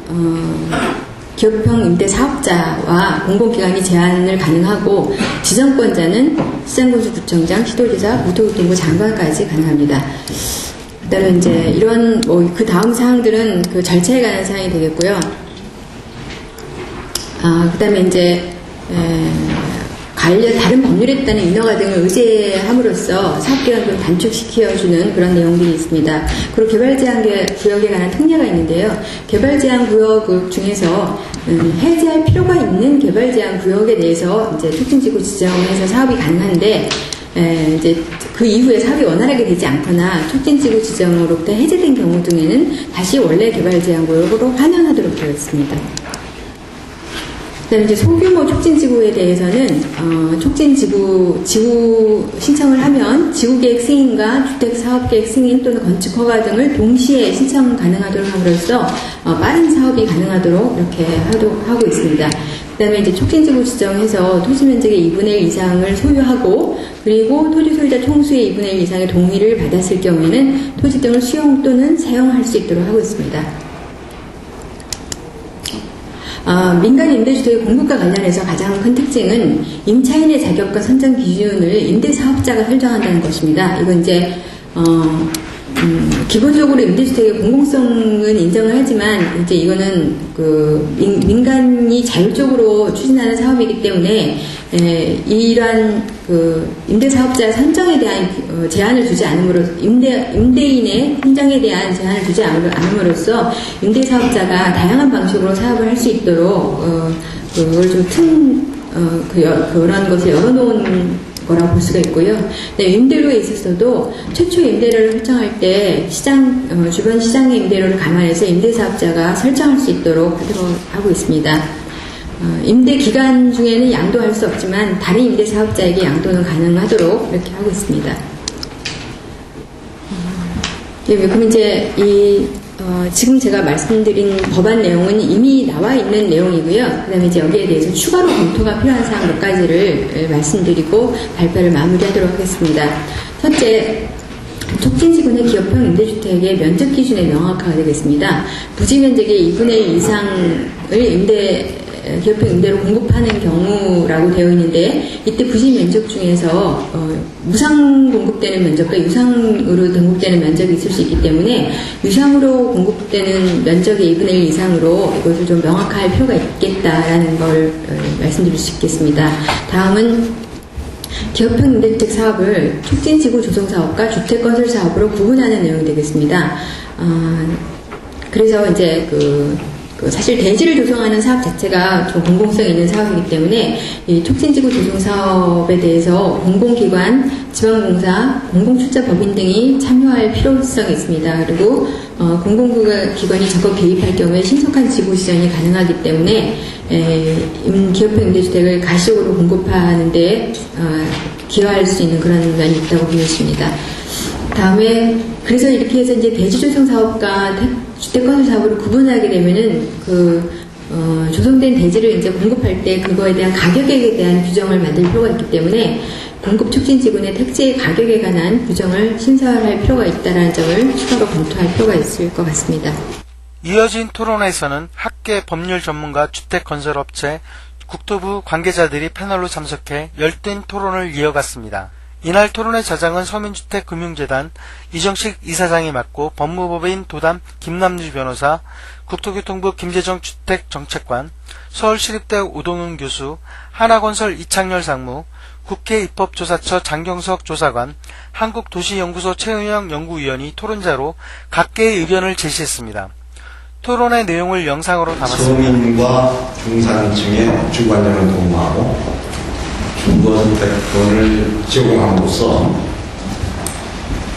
기업형 임대사업자와 공공기관이 제한을 가능하고 지정권자는 시장군수구청장, 시도지사, 국토교통부 장관까지 가능합니다. 그다음에 이제 이런 그 다음 사항들은 그 절차에 관한 사항이 되겠고요. 그다음에 이제 다른 법률에 따른 인허가 등을 의제함으로써 사업기간을 단축시켜주는 그런 내용들이 있습니다. 그리고 개발제한구역에 관한 특례가 있는데요. 개발제한구역 중에서 해제할 필요가 있는 개발제한구역에 대해서 이제 촉진지구 지정해서 사업이 가능한데 이제 그 이후에 사업이 원활하게 되지 않거나 촉진지구 지정으로부터 해제된 경우 등에는 다시 원래 개발 제한 구역으로 환원하도록 되어 있습니다. 그다음에 이제 소규모 촉진지구에 대해서는 촉진지구 지구 신청을 하면 지구계획 승인과 주택사업계획 승인 또는 건축허가 등을 동시에 신청 가능하도록 함으로써 빠른 사업이 가능하도록 이렇게 하고 있습니다. 그다음에 이제 촉진지구 지정해서 토지 면적의 2분의 1 이상을 소유하고 그리고 토지 소유자 총수의 2분의 1 이상의 동의를 받았을 경우에는 토지 등을 수용 또는 사용할 수 있도록 하고 있습니다. 민간 임대주택의 공급과 관련해서 가장 큰 특징은 임차인의 자격과 선정 기준을 임대사업자가 설정한다는 것입니다. 이건 이제 기본적으로 임대주택의 공공성은 인정을 하지만 이제 이거는 민간이 자율적으로 추진하는 사업이기 때문에 이러한 임대사업자 선정에 대한 제한을 두지 않음으로써 임대인의 선정에 대한 제한을 두지 않음으로써 임대사업자가 다양한 방식으로 사업을 할 수 있도록 그걸 좀 그런 것을 열어놓은 거라고 볼 수가 있고요. 네, 임대료에 있어서도 최초 임대료를 설정할 때 주변 시장의 임대료를 감안해서 임대사업자가 설정할 수 있도록 하고 있습니다. 임대 기간 중에는 양도할 수 없지만 다른 임대사업자에게 양도는 가능하도록 이렇게 하고 있습니다. 그럼 이제 지금 제가 말씀드린 법안 내용은 이미 나와 있는 내용이고요. 그 다음에 이제 여기에 대해서 추가로 검토가 필요한 사항 몇 가지를 말씀드리고 발표를 마무리하도록 하겠습니다. 첫째, 촉진지구는 기업형 임대주택의 면적 기준에 명확화가 되겠습니다. 부지 면적의 2분의 1 이상을 기업형 임대로 공급하는 경우라고 되어 있는데 이때 부지 면적 중에서 무상 공급되는 면적과 유상으로 등록되는 면적이 있을 수 있기 때문에 유상으로 공급되는 면적의 2분의 1 이상으로 이것을 좀 명확화할 필요가 있겠다라는 걸 말씀드릴 수 있겠습니다. 다음은 기업형 임대주택 사업을 촉진지구 조성사업과 주택건설사업으로 구분하는 내용이 되겠습니다. 그래서 이제 사실 대지를 조성하는 사업 자체가 좀 공공성 있는 사업이기 때문에 이 촉진지구 조성 사업에 대해서 공공기관, 지방공사, 공공출자법인 등이 참여할 필요성이 있습니다. 그리고 공공기관이 적극 개입할 경우에 신속한 지구 지정이 가능하기 때문에 기업형 임대주택을 가시적으로 공급하는 데 기여할 수 있는 그런 면이 있다고 보여집니다. 다음에 그래서 이렇게 해서 이제 대지조성 사업과 주택건설 사업으로 구분하게 되면은 조성된 대지를 이제 공급할 때 그거에 대한 가격에 대한 규정을 만들 필요가 있기 때문에 공급 촉진지구의 택지의 가격에 관한 규정을 신설할 필요가 있다는 점을 추가로 검토할 필요가 있을 것 같습니다. 이어진 토론에서는 학계 법률 전문가 주택건설업체 국토부 관계자들이 패널로 참석해 열띤 토론을 이어갔습니다. 이날 토론의 자장은 서민주택금융재단 이정식 이사장이 맡고 법무법인 도담 김남주 변호사, 국토교통부 김재정 주택정책관, 서울시립대 오동훈 교수, 하나건설 이창열 상무, 국회 입법조사처 장경석 조사관, 한국도시연구소 최은영 연구위원이 토론자로 각계의 의견을 제시했습니다. 토론의 내용을 영상으로 담았습니다. 서민과 중산층의 주관자를 도모하고 주거선택권을 제공함으로써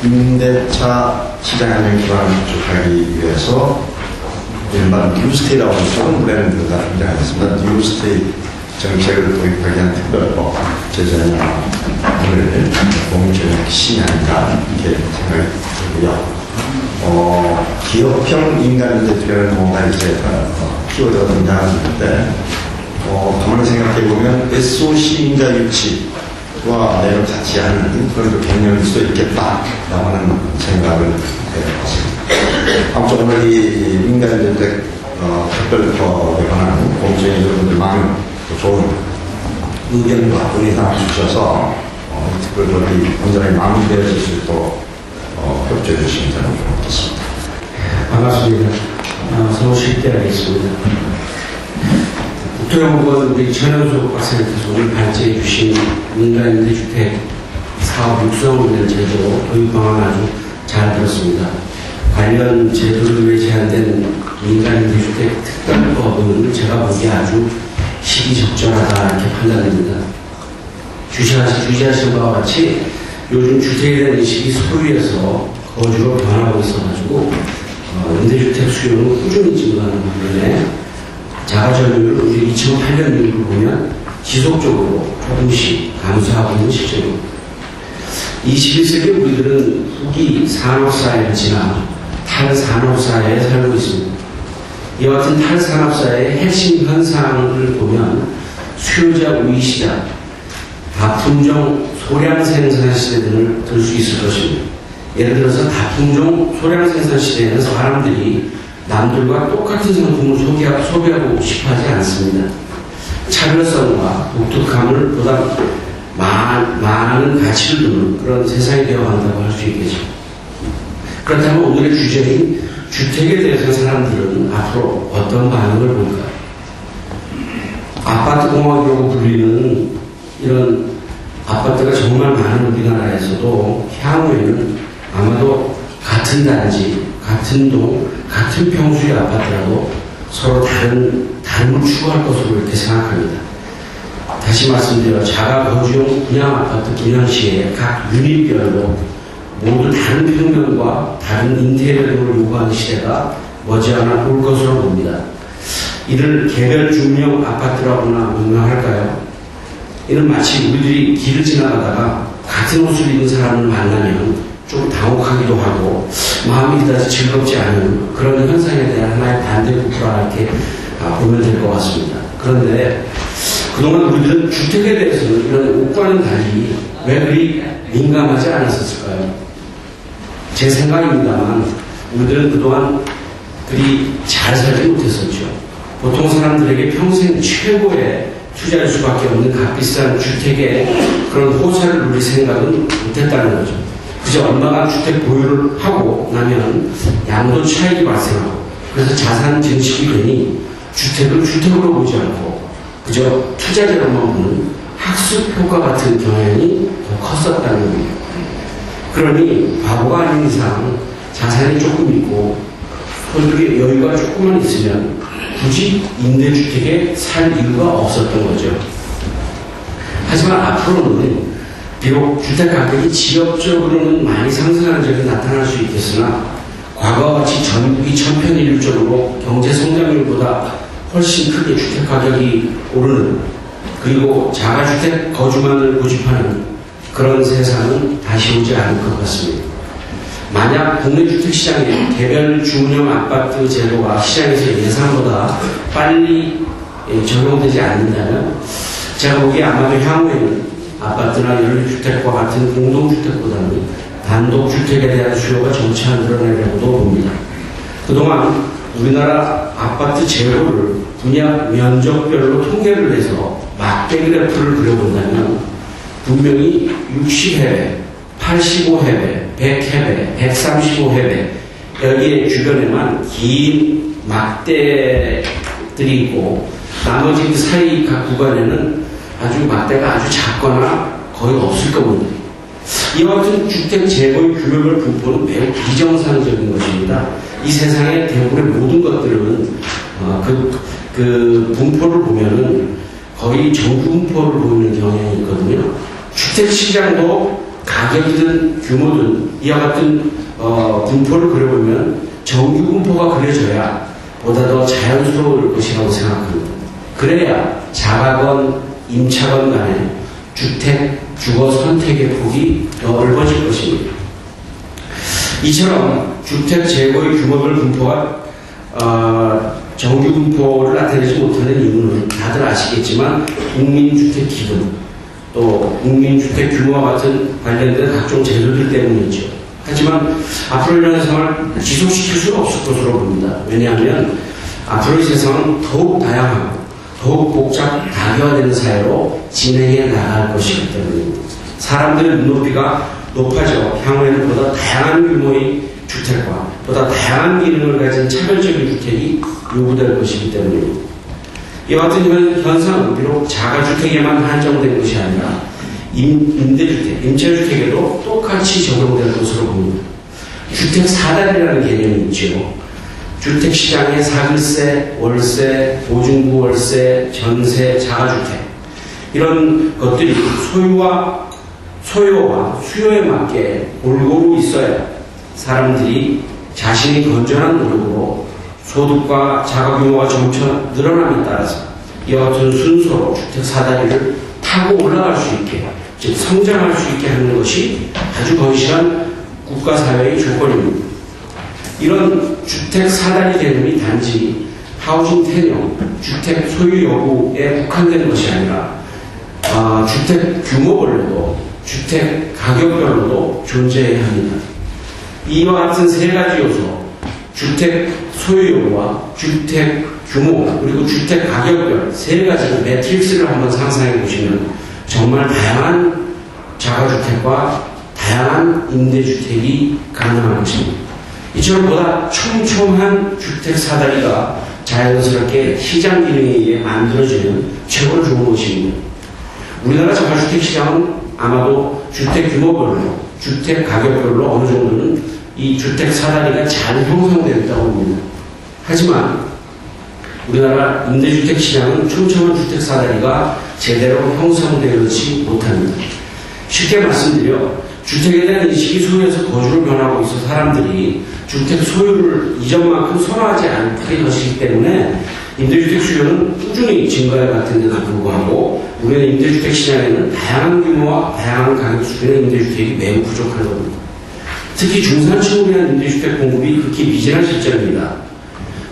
임대차 시장 안정 기반을 구축하기 위해서 일반 뉴스테이라고 하는 좋은 브랜드가 등장하겠습니다. 뉴스테이 정책을 도입하기 위한 특별법 제정을 공정의 핵심이 아닌가 이렇게 생각이 들고요. 기업형 인간 임대주택은 뭔가 이제 키워드가 등장하는데 가만히 생각해보면 SOC 인자 유치와 내용 같지 않은 그런 개념일 수도 있겠다라고 하는 생각을 해봤습니다. 아무튼 오늘 이 민간주택 특별법에 관한 공정의 여러분들 많은 좋은 의견과 논의사항을 주셔서 이 특별법이 온전히 마무리되어질 수 있도록 협조해 주시면 저는 좋겠습니다. 반갑습니다. 서울시립대가 있습니다. 국토연구원 우리 전현수 박사님께서 오늘 발제해 주신 민간임대주택 사업 육성을 제도 도입 방안 아주 잘 들었습니다. 관련 제도를 위해 제한된 민간임대주택 특별법은 제가 보기에 아주 시기적절하다 이렇게 판단됩니다. 주시하신 바와 같이 요즘 주택에 대한 인식이 소유에서 거주로 변하고 있어가지고 임대주택 수요는 꾸준히 증가하는 반면에 자가점유율 우리 2008년 이후로 보면 지속적으로 조금씩 감소하고 있는 실정입니다. 21세기 우리들은 후기 산업사회를 지나 탈산업사회에 살고 있습니다. 이와 같은 탈산업사회의 핵심 현상을 보면 수요자 우위 시대, 다품종 소량 생산 시대 등을 들 수 있을 것입니다. 예를 들어서 다품종 소량 생산 시대에는 사람들이 남들과 똑같은 상품을 소비하고 싶어 하지 않습니다. 차별성과 독특함을 보다 많은 가치를 두는 그런 세상이 되어간다고 할 수 있겠죠. 그렇다면 오늘의 주제인 주택에 대해서 사람들은 앞으로 어떤 반응을 볼까요? 아파트 공학이라고 불리는 이런 아파트가 정말 많은 우리나라에서도 향후에는 아마도 같은 단지, 같은 동, 같은 평수의 아파트라도 서로 다름을 추구할 것으로 이렇게 생각합니다. 다시 말씀드려 자가 거주용 분양 아파트 분양 시에 각 유닛별로 모두 다른 평면과 다른 인테리어 등을 요구하는 시대가 머지않아 올 것으로 봅니다. 이를 개별 중용 아파트라고나 명명할까요? 이는 마치 우리들이 길을 지나가다가 같은 옷을 입은 사람을 만나면 좀 당혹하기도 하고 마음이 그다지 즐겁지 않은 그런 현상에 대한 하나의 반대국부라 이렇게 보면 될 것 같습니다. 그런데 그동안 우리들은 주택에 대해서는 이런 옷과는 달리 왜 그리 민감하지 않았었을까요? 제 생각입니다만 우리들은 그동안 그리 잘 살지 못했었죠. 보통 사람들에게 평생 최고의 투자할 수밖에 없는 값비싼 주택에 그런 호사를 누릴 생각은 못했다는 거죠. 그저 얼마간 주택 보유를 하고 나면 양도 차익이 발생하고 그래서 자산 증식이 되니 주택을 주택으로 보지 않고 그저 투자재로만 보는 학습 효과 같은 경향이 더 컸었다는 겁니다. 그러니 바보가 아닌 이상 자산이 조금 있고 소득의 여유가 조금만 있으면 굳이 임대주택에 살 이유가 없었던 거죠. 하지만 앞으로는 비록 주택 가격이 지역적으로는 많이 상승하는 적이 나타날 수 있겠으나 과거와 같이 전국이 천편일률적으로 경제 성장률보다 훨씬 크게 주택 가격이 오르는 그리고 자가주택 거주만을 고집하는 그런 세상은 다시 오지 않을 것 같습니다. 만약 국내 주택시장에 개별 중형 아파트 제도가 시장에서 예상보다 빨리 적용되지 않는다면 제가 보기에 아마도 향후에는 아파트나 연립주택과 같은 공동주택보다는 단독주택에 대한 수요가 점차 늘어나려고도 봅니다. 그동안 우리나라 아파트 재고를 분양 면적별로 통계를 해서 막대기 그래프를 그려본다면 분명히 60회배, 85회배, 100회배, 135회배 여기에 주변에만 긴 막대들이 있고 나머지 그 사이 각 구간에는 아주 막대가 아주 작거나 거의 없을 겁니다. 이와 같은 주택 재고의 규모별 분포는 매우 비정상적인 것입니다. 이 세상의 대부분의 모든 것들은 그 분포를 보면은 거의 정규 분포를 보이는 경향이 있거든요. 주택 시장도 가격이든 규모든 이와 같은 분포를 그려보면 정규 분포가 그려져야 보다 더 자연스러울 것이라고 생각합니다. 그래야 자가건 임차건 간에 주택 주거 선택의 폭이 넓어질 것입니다. 이처럼 주택 재고의 규모별 분포가 정규 분포를 나타내지 못하는 이유는 다들 아시겠지만 국민주택기금 또 국민주택 규모와 같은 관련된 각종 제도들 때문이죠. 하지만 앞으로 이런 세상을 지속시킬 수는 없을 것으로 봅니다. 왜냐하면 앞으로의 세상은 더욱 다양하고 더욱 복잡 다변화되는 사회로 진행해 나갈 것이기 때문입니다. 사람들의 눈높이가 높아져 향후에는 보다 다양한 규모의 주택과 보다 다양한 기능을 가진 차별적인 주택이 요구될 것이기 때문입니다. 이와 같은 현상은 비록 자가주택에만 한정된 것이 아니라 임대주택, 임차주택에도 똑같이 적용될 것으로 봅니다. 주택 사다리라는 개념이 있죠. 주택시장의 사글세, 월세, 보증부 월세, 전세, 자가주택 이런 것들이 소요와 수요에 맞게 골고루 있어야 사람들이 자신이 건전한 노력으로 소득과 자가규모가 점차 늘어남에 따라서 이와 같은 순서로 주택 사다리를 타고 올라갈 수 있게, 즉 성장할 수 있게 하는 것이 아주 건실한 국가사회의 조건입니다. 이런 주택 사다리 개념이 단지 하우징 테너, 주택 소유 여부에 국한되는 것이 아니라 주택 규모별로도 주택 가격별로도 존재해야 합니다. 이와 같은 세 가지 요소, 주택 소유 여부와 주택 규모 그리고 주택 가격별 세 가지 매트릭스를 한번 상상해 보시면 정말 다양한 자가주택과 다양한 임대주택이 가능한 것입니다. 이처럼 보다 촘촘한 주택 사다리가 자연스럽게 시장 기능에 의해 만들어지는 최고로 좋은 것입니다. 우리나라 자가주택 시장은 아마도 주택 규모별로, 주택 가격별로 어느 정도는 이 주택 사다리가 잘 형성되어 있다고 봅니다. 하지만 우리나라 임대주택 시장은 촘촘한 주택 사다리가 제대로 형성되지 못합니다. 쉽게 말씀드려 주택에 대한 인식이 소유에서 거주로 변하고 있어 사람들이 주택 소유를 이전만큼 선호하지 않게 것이기 때문에 임대주택 수요는 꾸준히 증가해 갔는데도 불구하고 우리는 임대주택 시장에는 다양한 규모와 다양한 가격 수준의 임대주택이 매우 부족한 겁니다. 특히 중산층을 위한 임대주택 공급이 극히 미진한 실정입니다.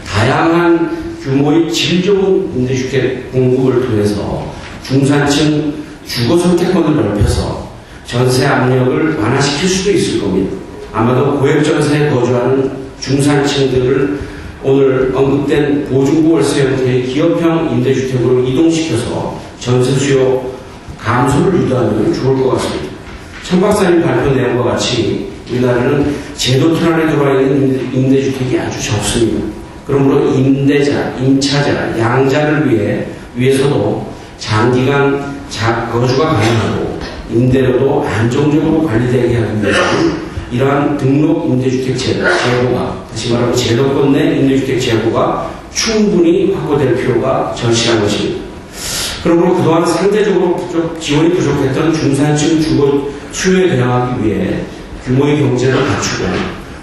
다양한 규모의 질 좋은 임대주택 공급을 통해서 중산층 주거 선택권을 넓혀서 전세 압력을 완화시킬 수도 있을 겁니다. 아마도 고액 전세에 거주하는 중산층들을 오늘 언급된 보증부 월세 형태의 기업형 임대주택으로 이동시켜서 전세 수요 감소를 유도하면 좋을 것 같습니다. 천 박사님 발표 내용과 같이 우리나라는 제도 틀 안에 들어와 있는 임대주택이 아주 적습니다. 그러므로 임대자, 임차자, 양자를 위해서도 장기간 거주가 가능하고 임대료도 안정적으로 관리되게 하기 위해서는 이러한 등록 임대주택 제도가, 다시 말하면 제도권 내 임대주택 제도가 충분히 확보될 필요가 절실한 것입니다. 그러므로 그동안 상대적으로 지원이 부족했던 중산층 주거 수요에 대응하기 위해 규모의 경제를 갖추고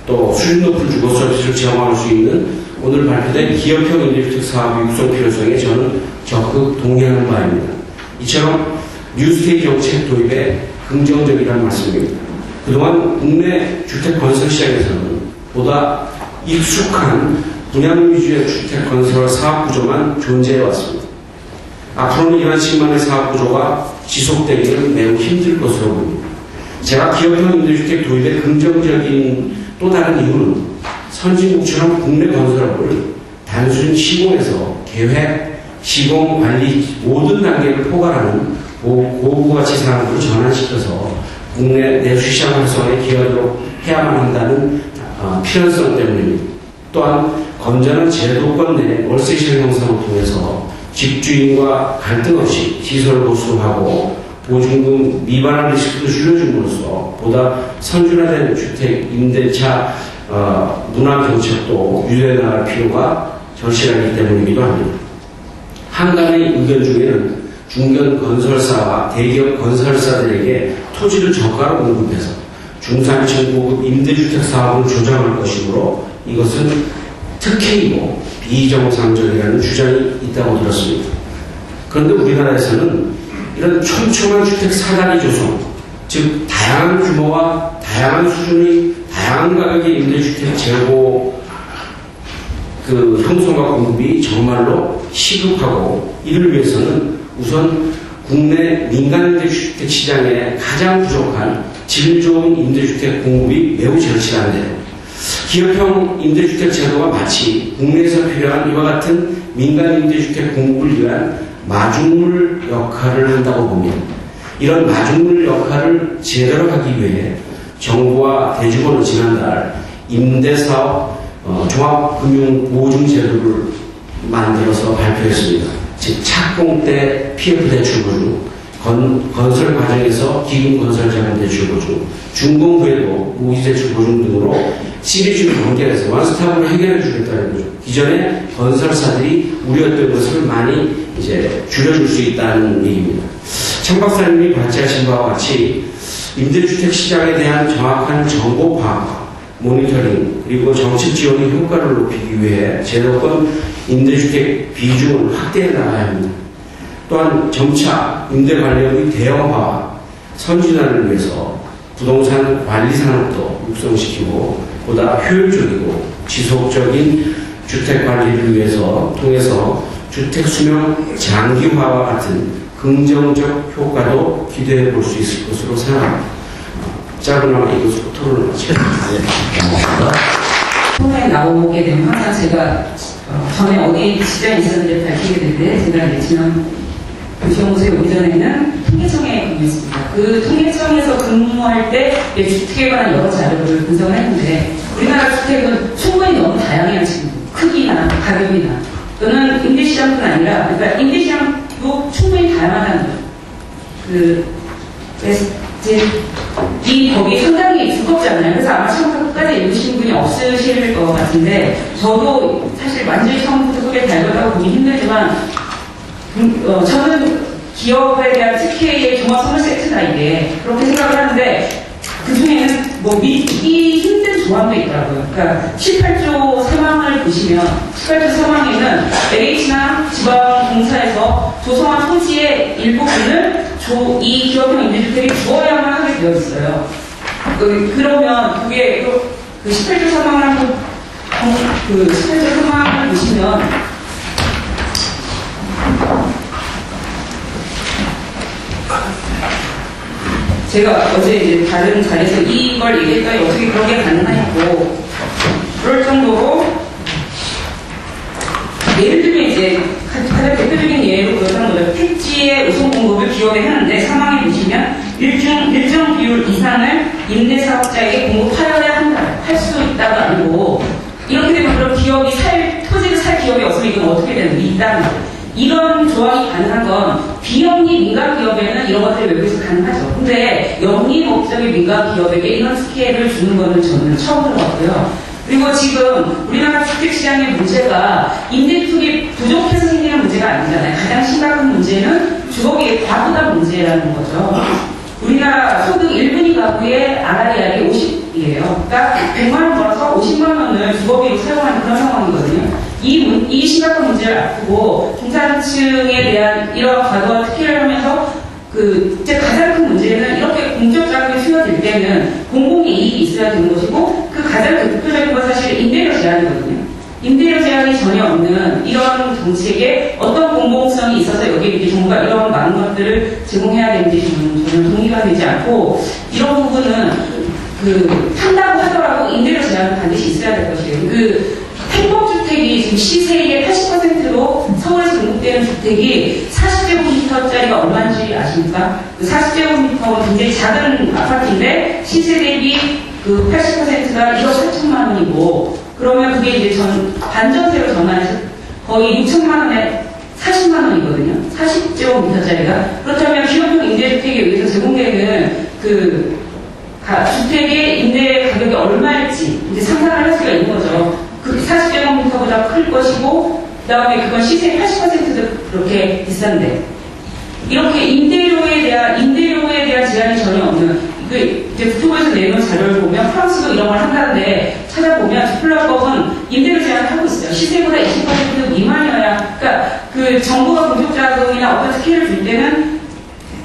또 수준 높은 주거 서비스를 제공할 수 있는 오늘 발표된 기업형 임대주택 사업 육성 필요성에 저는 적극 동의하는 바입니다. 이처럼 뉴스테이 정책 도입에 긍정적이라는 말씀입니다. 그동안 국내 주택 건설 시장에서는 보다 익숙한 분양 위주의 주택 건설 사업 구조만 존재해 왔습니다. 앞으로는 이러한 식만의 사업 구조가 지속되기는 매우 힘들 것으로 보입니다. 제가 기업형 임대주택 도입의 긍정적인 또 다른 이유는 선진국처럼 국내 건설업을 단순 시공에서 계획, 시공, 관리 모든 단계를 포괄하는 고부가치 산업으로 전환시켜서 국내 내수시장 활성화에 기여하도록 해야만 한다는 필연성 때문입니다. 또한 건전한 제도권 내 월세 시장 형성을 통해서 집주인과 갈등 없이 시설을 보수하고 보증금 미반환 리스크도 줄여줌으로써 보다 선준화된 주택 임대차 문화 정책도 유도해 나갈 필요가 절실하기 때문이기도 합니다. 한간의 의견 중에는 중견 건설사와 대기업 건설사들에게 토지를 저가로 공급해서 중산층 고급 임대주택 사업을 조장할 것이므로 이것은 특혜이고 비정상적이라는 주장이 있다고 들었습니다. 그런데 우리나라에서는 이런 촘촘한 주택 사다리 조성, 즉 다양한 규모와 다양한 수준의 다양한 가격의 임대주택 재고 형성과 공급이 정말로 시급하고 이를 위해서는 우선 국내 민간 임대주택 시장에 가장 부족한 질 좋은 임대주택 공급이 매우 절실한데 기업형 임대주택 제도가 마치 국내에서 필요한 이와 같은 민간 임대주택 공급을 위한 마중물 역할을 한다고 봅니다. 이런 마중물 역할을 제대로 하기 위해 정부와 대주거는 지난달 임대사업 종합금융보증제도를 만들어서 발표했습니다. 즉 착공 때 PF 대출 보증, 건설 과정에서 기금 건설 자금 대출 보증, 준공 후에도 무기 대출 보증 등으로 시리즈를 연결해서 원스톱으로 해결해 주겠다는 거죠. 기존에 건설사들이 우려했던 것을 많이 이제 줄여줄 수 있다는 얘기입니다. 장 박사님이 발제하신 바와 같이 임대주택 시장에 대한 정확한 정보 파악, 모니터링, 그리고 정책 지원의 효과를 높이기 위해 제도권 임대주택 비중을 확대해 나가야 합니다. 또한 점차 임대 관리업의 대형화와 선진화를 위해서 부동산 관리 산업도 육성시키고 보다 효율적이고 지속적인 주택 관리를 위해서 통해서 주택 수명 장기화와 같은 긍정적 효과도 기대해 볼 수 있을 것으로 생각합니다. 짧으나마 이것으로 토론을 마치겠습니다. 처음에 나오게 되면 항상 제가 전에 어디 지장이 있었는지 밝히게 되는데 제가 이제 지난 교시연구소에 오기 전에는 통계청에 근무했습니다. 그 통계청에서 근무할 때 주택에 관한 여러 자료를 분석을 했는데 우리나라 주택은 충분히 너무 다양해요. 지금 크기나 가격이나 또는 임대시장뿐 아니라 그러니까 임대시장도 충분히 다양하다는 거죠. 그래서 이제 이 법이 상당히 두껍잖아요. 그래서 아마 처음부터 끝까지 읽으신 분이 없으실 것 같은데 저도 사실 완전히 처음부터 끝까지 달려가고 보기 힘들지만 저는 기업에 대한 특혜의 종합 선물 세트다 이게 그렇게 생각을 하는데 그 중에는 뭐 믿기 힘든 조항도 있더라고요. 그러니까 7, 8조 사망을 보시면 7, 8조 사망에는 LH나 지방공사에서 조성한 토지의 일부분을 이 기업형 임대주택에 주어야만 하게 되어 있어요. 그러면 그게 그 18조 사망을 한번 그 18조 사망을 보시면 제가 어제 이제 다른 자리에서 이걸 얘기했더니 어떻게 그런 게 가능하냐고 그럴 정도로 예를 들면 이제 가장 대표적인 예로 그렇다는 거죠. 택지의 우선 공급을 기업에 하는데 상황에 보시면 일정 비율 이상을 임대사업자에게 공급하여야 한다. 할 수 있다가 아니고 이렇게 되면 그럼 기업이 토지를 살 기업이 없으면 이건 어떻게 되는 게 있다는 거예요. 이런 조항이 가능한 건 비영리 민간 기업에는 이런 것들이 외국에서 가능하죠. 근데 영리 목적의 민간 기업에게 이런 특혜를 주는 거는 저는 처음 들어봤고요. 그리고 지금 우리나라 주택시장의 문제가 임대주택이 부족해서 생기는 문제가 아니잖아요. 가장 심각한 문제는 주거비의 과부담 문제라는 거죠. 우리나라 소득 1분위 가구의 RIR이 50이에요. 그러니까 100만 원 벌어서 50만 원을 주거비로 사용하는 그런 상황이거든요. 이 심각한 문제를 앞두고 중산층에 대한 이런 과도한 특혜를 하면서 이제 가장 큰 문제는 이렇게 공적 자금이 수여될 때는 공공의 이익이 있어야 되는 것이고 그 가장 대표적인 건 사실 임대료 제한이거든요. 임대료 제한이 전혀 없는 이런 정책에 어떤 공공성이 있어서 여기에 이제 정부가 이런 많은 것들을 제공해야 되는지 저는 동의가 되지 않고 이런 부분은 한다고 하더라도 임대료 제한은 반드시 있어야 될 것이에요. 행복주택이 지금 시세의 80%로 서울에서 공급되는 주택이 40제곱미터짜리가 얼마인지 아십니까? 40제곱미터는 굉장히 작은 아파트인데 시세 대비 80%가 1억 4천만 원이고 그러면 그게 이제 반전세로 전환해서 거의 6천만 원에 40만 원이거든요. 40제곱미터짜리가. 그렇다면 기업형 임대주택에 의해서 제공되는 주택의 임대 가격이 얼마일지 이제 상상을 할 수가 있는 거죠. 40제곱미터보다 클 것이고 그 다음에 그건 시세의 80%도 그렇게 비싼데 이렇게 임대료에 대한 제한이 전혀 없는 이제 국토부에서 내놓은 자료를 보면 프랑스도 이런 걸 한다는데 찾아보면 디플러법은 임대료 제한을 하고 있어요. 시세보다 20% 미만이어야 그러니까 정부가 공적자금이나 어떤 특혜를 줄 때는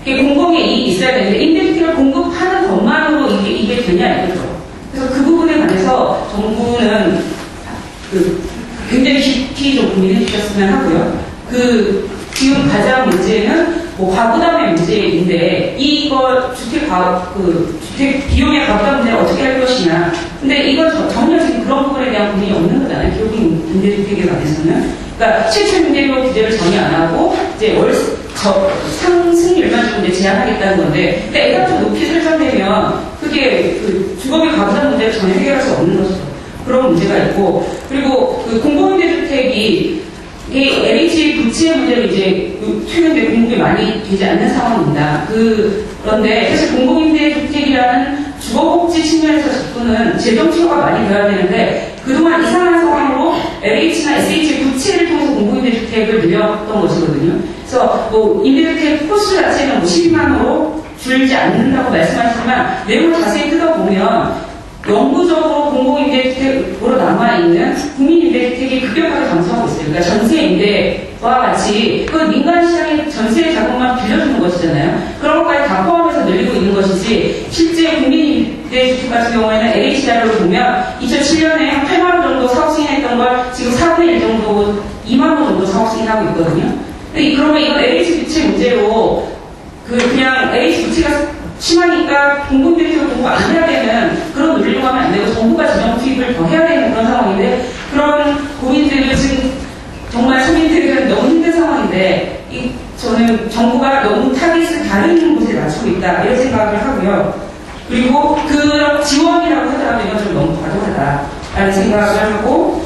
공공의 이익이 있어야 되는데 임대주택을 공급하는 것만으로 이게 되냐 이거죠. 그래서 그 부분에 관해서 정부는 굉장히 깊이 좀 고민해 주셨으면 하고요. 지금 가장 문제는 과부담의 문제인데 이거 주택 비용의 과부담 문제를 어떻게 할 것이냐. 근데 이건 전혀 지금 그런 부분에 대한 고민이 없는 거잖아요. 기업인 임대주택에 관해서는. 그러니까 실제 임대료 규제를 전혀 안 하고 이제 상승률만 좀 제한하겠다는 건데, 근데 애가 좀 높이 설정되면 그게 주거비 과부담 문제를 전혀 해결할 수 없는 것이죠. 그런 문제가 있고, 그리고 공공임대주택이 LH 부채 문제로 이제 최근에 공급이 많이 되지 않는 상황입니다. 그런데 사실 공공임대주택이라는 주거복지 측면에서 접근은 재정 치료가 많이 되어야 되는데 그동안 이상한 상황으로 LH나 SH 부채를 통해서 공공임대주택을 늘렸던 것이거든요. 그래서 임대주택 호수 자체는 12만 않는다고 말씀하시지만 내용을 자세히 뜯어보면 영구적으로 공공임대주택으로 남아있는 국민임대주택이 급격하게 감소하고 있어요. 그러니까 전세임대와 같이 그 민간시장의 전세 자금만 빌려주는 것이잖아요. 그런 것까지 다 포함해서 늘리고 있는 것이지 실제 국민임대주택 같은 경우에는 LHR로 보면 2007년에 한 8만 원 정도 사업 승인했던 걸 지금 4분의 1 정도 2만 원 정도 사업 승인하고 있거든요. 그러면 이건 LH 부채 문제로 그냥 LH 부채가 심하니까 공공임대주택 공부 안 해야 되는 그런 논리로 하면 안 되고 정부가 재정 투입을 더 해야 되는 그런 상황인데 그런 고민들을 지금 정말 서민들은 너무 힘든 상황인데 저는 정부가 너무 타깃을 다른 곳에 맞추고 있다 이런 생각을 하고요. 그리고 그 지원이라고 하더라도 이건 좀 너무 과도하다라는 생각을 하고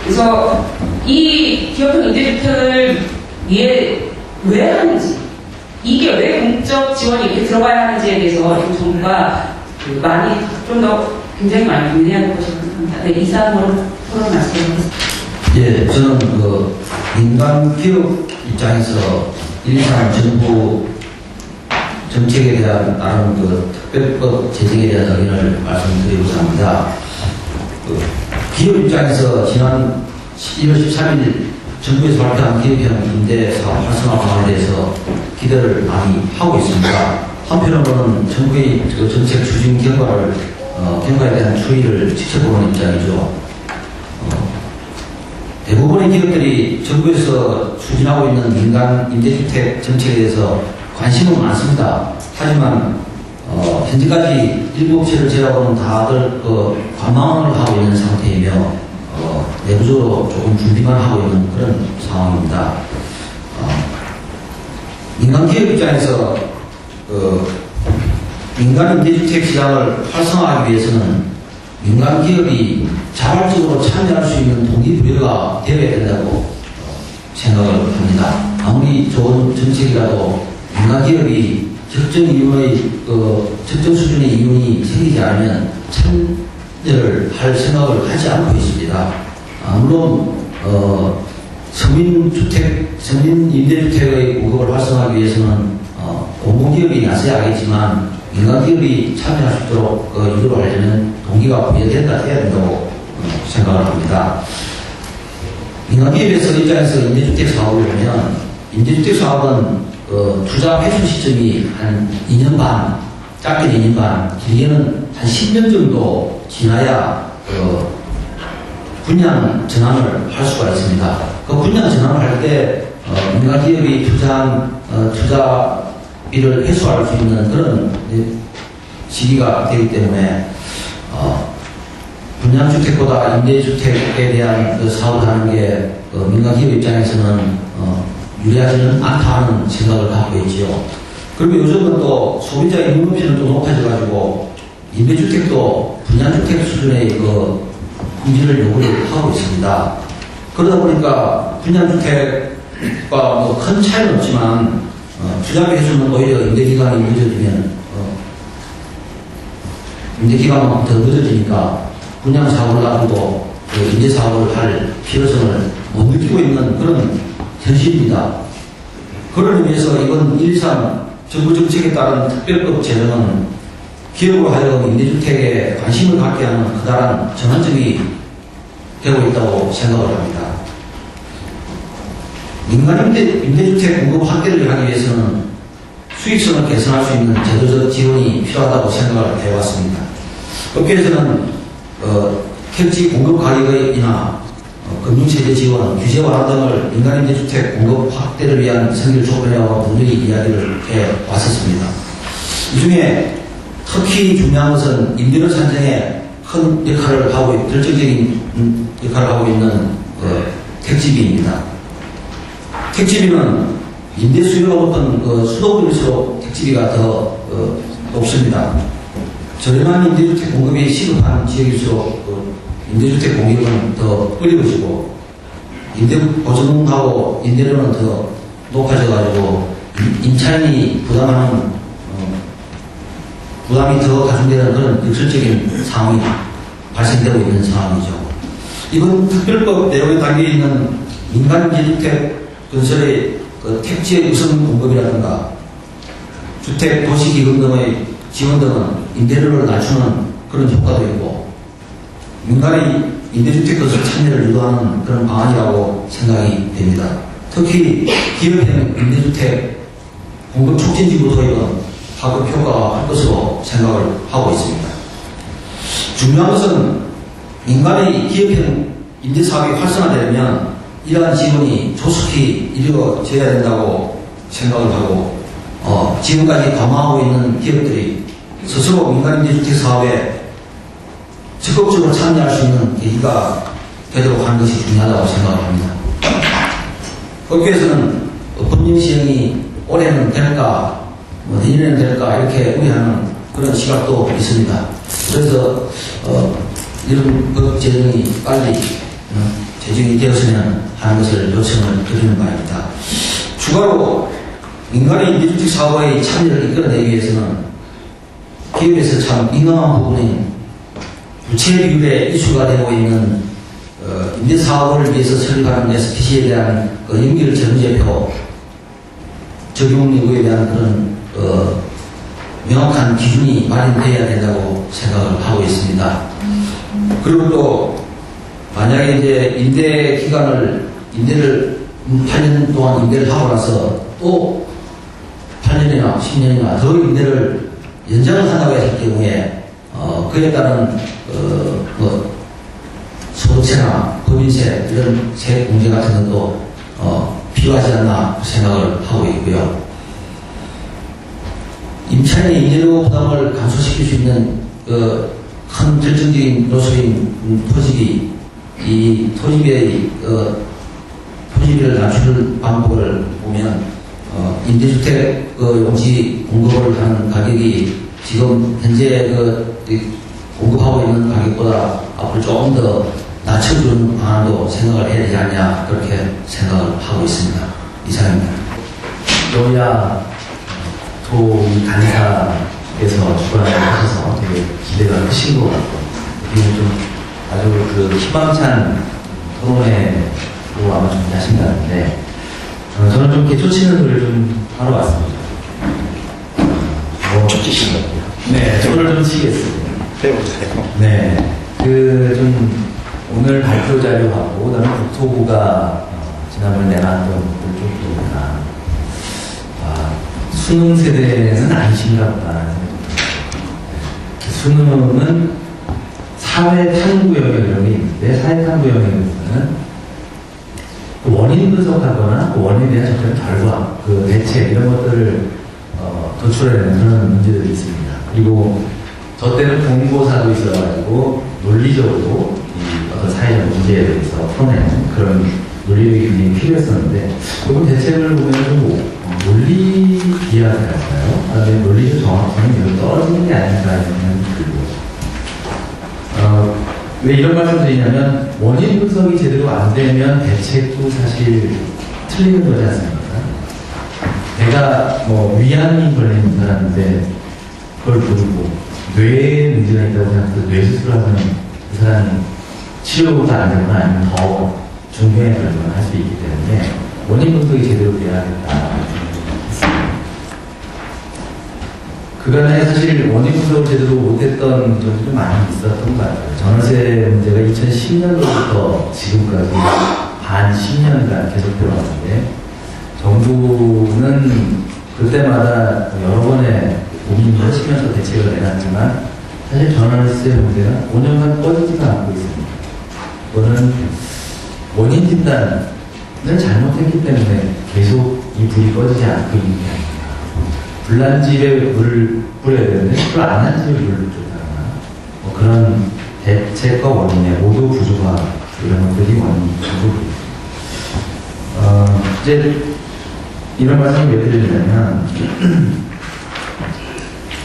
그래서 이 기업형 임대주택을 왜 하는지 이게 왜 공적 지원이 이렇게 들어가야 하는지에 대해서 좀 정부가 많이 좀 더 굉장히 많이 고민해야 될 것이라고 생각합니다. 네, 이상으로 토론 말씀드리겠습니다. 예, 저는 그 민간 기업 입장에서 일상 정부 정책에 대한 다른 그 특별법 제정에 대한 의견을 말씀드리고자 합니다. 그 기업 입장에서 지난 1월 13일 정부에서 발표한 기업형 임대사업 활성화 방안에 대해서 기대를 많이 하고 있습니다. 한편으로는 정부의 그 정책 추진 경과에 대한 추이를 지켜보는 입장이죠. 대부분의 기업들이 정부에서 추진하고 있는 민간 임대주택 정책에 대해서 관심은 많습니다. 하지만 현재까지 일부 업체를 제외하고는 다들 관망을 하고 있는 상태이며 내부적으로 조금 준비만 하고 있는 그런 상황입니다. 민간 기업 입장에서 민간 임대주택 시장을 활성화하기 위해서는 민간 기업이 자발적으로 참여할 수 있는 동기부여가 되어야 된다고 생각을 합니다. 아무리 좋은 정책이라도 민간 기업이 특정 수준의 이윤이 생기지 않으면 참여를 할 생각을 하지 않고 있습니다. 물론 서민 임대주택의 공급을 활성화하기 위해서는 공공기업이 나서야 하겠지만 민간기업이 참여할 수 있도록 유도를 하려면 동기가 부여된다 해야 된다고 생각을 합니다. 민간기업에서 입장에서 임대주택 사업을 하면 임대주택 사업은 투자 회수 시점이 한 2년 반, 짧게는 2년 반, 길게는 한 10년 정도 지나야 분양 전환을 할 수가 있습니다. 그 분양 전환을 할 때 민간기업이 투자한 투자비를 회수할 수 있는 그런 시기가 되기 때문에 분양주택보다 임대주택에 대한 사업을 하는 게 민간기업 입장에서는 유리하지는 않다는 생각을 갖고 있지요. 그리고 요즘은 또 소비자 임금피는 또 높아져가지고 임대주택도 분양주택 수준의 품질을 요구를 하고 있습니다. 그러다 보니까 분양주택과 큰 차이는 없지만 투자비 회수는 오히려 임대기간이 늦어지면 임대기간은 더 늦어지니까 분양사업을 가지고 임대사업을 할 필요성을 못 느끼고 있는 그런 현실입니다. 그런 의미에서 이번 1.3 정부 정책에 따른 특별법 제정은 기업으로 하여금 임대주택에 관심을 갖게 하는 커다란 전환점이 되고 있다고 생각을 합니다. 민간 임대주택 공급 확대를 하기 위해서는 수익성을 개선할 수 있는 제도적 지원이 필요하다고 생각을 해왔습니다. 업계에서는 택지 공급 가격이나 금융체제 지원, 규제 완화 등을 민간 임대주택 공급 확대를 위한 선결 조건이라고 분명히 이야기를 해왔었습니다. 이 중에 특히 중요한 것은 임대료 산정에 큰 역할을 하고, 결정적인 역할을 하고 있는 택지비입니다. 택지비는 임대 수요가 높은 수도권일수록 택지비가 더 높습니다. 저렴한 임대주택 공급이 시급한 지역일수록 임대주택 공급은 더 어려워지고 임대 보증하고 임대료는 더 높아져가지고 임차인이 부담하는 부담이 더 가중되는 그런 역설적인 상황이 발생되고 있는 상황이죠. 이번 특별법 내용에 담겨있는 민간 임대주택 건설의 그 택지의 우선 공급이라든가 주택 도시기금 등의 지원 등은 임대료를 낮추는 그런 효과도 있고 민간의 임대주택 것을 참여를 유도하는 그런 방안이라고 생각이 됩니다. 특히 기업형 임대주택 공급 촉진지구 도입은 파급 효과가 할 것으로 생각을 하고 있습니다. 중요한 것은 민간의 기업형 임대사업이 활성화되려면 이러한 지원이 조속히 이루어져야 된다고 생각을 하고 지금까지 감화하고 있는 기업들이 스스로 민간 임대주택 사업에 적극적으로 참여할 수 있는 계기가 되도록 하는 것이 중요하다고 생각을 합니다. 법규에서는 법령 시행이 올해는 될까, 내년에는 될까 이렇게 우려하는 그런 시각도 있습니다. 그래서 이런 법 제정이 빨리 제정이 되었으면 하는 것을 요청을 드리는 바입니다. 추가로 민간의 임대주택 사업의 참여를 이끌어내기 위해서는 기업에서 참 민감한 부분인 부채 비율에 이슈가 되고 있는 임대사업을 위해서 설립하는 SPC에 대한 연결 전제표 적용 여부에 대한 그런 명확한 기준이 마련되어야 된다고 생각을 하고 있습니다. 그리고 또 만약에 이제 임대를 8년 동안 임대를 하고 나서 또 8년이나 10년이나 더 임대를 연장을 한다고 했을 경우에 그에 따른 소득세나 법인세 이런 세 공제 같은 것도 필요하지 않나 생각을 하고 있고요. 임차인의 임대료 부담을 감소시킬 수 있는 큰 결정적인 요소인 토지비, 이 토지비의 토지비를 낮추는 방법을 보면 임대주택 용지 공급을 하는 가격이 지금 현재 공급하고 있는 가격보다 앞으로 조금 더 낮춰주는 방안도 생각을 해야 되지 않냐 그렇게 생각을 하고 있습니다. 이상입니다. 여야 도 간사께서 주관하셔서 되게 기대가 크신 것 같고 그리고 좀 아주 희망찬 토론회로 아마 준비하신 것 같은데 저는 좀 이렇게 쫓치는 소리를 좀 하러 왔습니다. 쫓기신 것 같아요. 네, 저를 좀 치겠습니다. 해보세요. 네, 좀 오늘 발표 자료하고 그다음에 국토부가 지난번에 내놨던 것들 좀 보니까 수능 세대는 아니신가 보다. 수능은 사회 탐구 영역이라는 게 있는데 사회 탐구 영역에서는 원인 분석하거나 원인에 대한 적절한 결과, 대책 이런 것들을 도출해내는 그런 문제들이 있습니다. 그리고 저 때는 공고사도 있어가지고 논리적으로 이 어떤 사회적 문제에 대해서 풀어내는 그런 논리적인 기능이 필요했었는데 조금 대책을 보면 좀 논리 비하랄까요? 아니면 논리적 정확성이 좀 떨어지는 게 아닌가 하는 생각이 들고요. 왜 이런 말씀 드리냐면 원인 분석이 제대로 안 되면 대책도 사실 틀리는 거지 않습니까? 내가 위암이 걸린 사람인데 그걸 부르고 뇌에 문제가 있다고 생각해서 뇌수술을 하면 그 사람이 치료가 안 되거나 아니면 더 중병에 걸거나 할 수 있기 때문에 원인 분석이 제대로 돼야겠다. 그간에 사실 원인 분석을 제대로 못했던 점이 좀 많이 있었던 것 같아요. 전월세 문제가 2010년도부터 지금까지 반 10년간 계속되어 왔는데 정부는 그때마다 여러 번의 고민을 하시면서 대책을 내놨지만 사실 전월세 문제가 5년간 꺼지지가 않고 있습니다. 그거는 원인 진단을 잘못했기 때문에 계속 이 불이 꺼지지 않고 있는 게 아닙니다. 불난 집에 물을 뿌려야 되는데 불 안 난 집에 물을 뿌리거나 그런 대책과 원인의 모두 부조화 이런 것들이 원인이고 이제 이런 말씀을 왜 드리냐면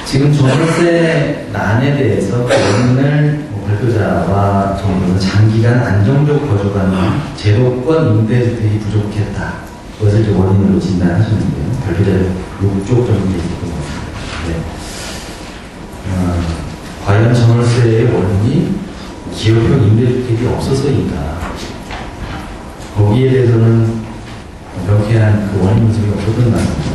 지금 전월세 난에 대해서 원인을 발표자와 정부는 장기간 안정적 거주가능 제도권 임대주택이 부족했다. 그것을 이제 원인으로 진단하시는데요. 발표자 6쪽 정도 있었던 것 같습니다. 과연 전월세의 원인이 기업형 임대주택이 없어서인가? 거기에 대해서는 명쾌한 그 원인 분석이 없었던 것 같습니다.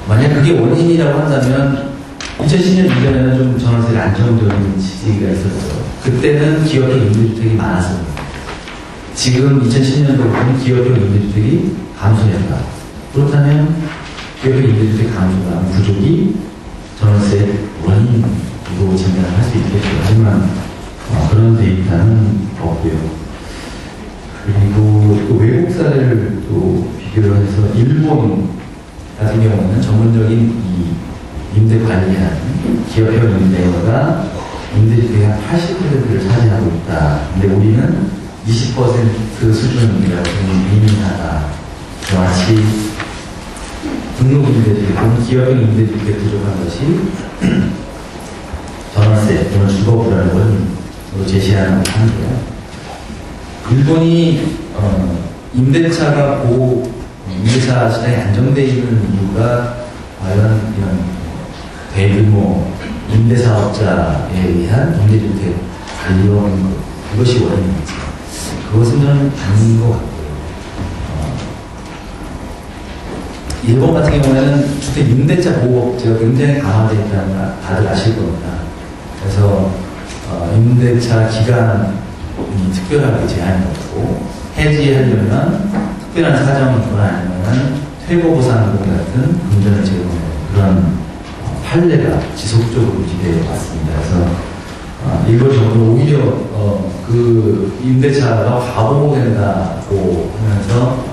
만약 그게 원인이라고 한다면 2010년 이전에는 좀 전월세 안정적인 시기가 있었죠. 그때는 기업형 임대주택이 많았습니다. 지금 2010년도부터는 기업형 임대주택이 감소했다. 그렇다면 기업형 임대주택 감소가 부족이 전월세 원인으로 진단을 할 수 있겠죠. 하지만 그런 데이터는 없고요. 그리고 또 외국 사례를 또 비교를 해서 일본 같은 경우는 전문적인 이 임대 관리하는 기업형 임대가 임대주택의 한 80%를 차지하고 있다. 근데 우리는 20% 수준이라고 미미하다. 마치 등록 임대주택, 기업형 임대주택 부족한 것이 전월세 또는 주거 불안을 원인으로 제시하는 한데요. 일본이 임대차 시장이 안정되어 있는 이유가 과연 이런 대규모 임대사업자에 의한 임대주택 관리원 그것이 원인인지 그것은 저는 아닌 것 같고요. 일본 같은 경우에는 주택 임대차 보호법제가 굉장히 강화되어 있다는 걸 다들 아실 겁니다. 그래서 임대차 기간이 특별하게 제한이 없고 해지하려면 특별한 사정이 있거나 아니면 퇴보보상금 같은 금전을 제공하는 그런 판례가 지속적으로 유지되어 왔습니다. 그래서 일본 정부는 오히려 그 임대차가 과보호된다고 하면서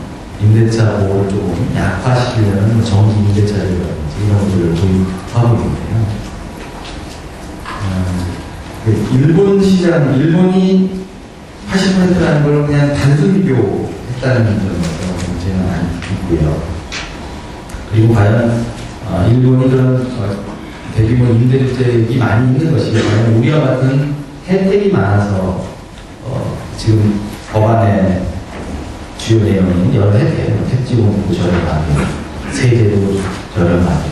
임대차 보호를 조금 약화시키려는 정기 임대차라든지 이런 것들을 도입하고 있는데요. 일본 시장, 일본이 80%라는 걸 그냥 단순 비교했다는 점에서 문제는 있고요. 그리고 과연 일본이 그런 대규모 임대주택이 많이 있는 것이 과연 우리와 같은 혜택이 많아서 지금 법안의 주요 내용인 여러 혜택, 택지공부 저렴하게, 세제도 저렴하게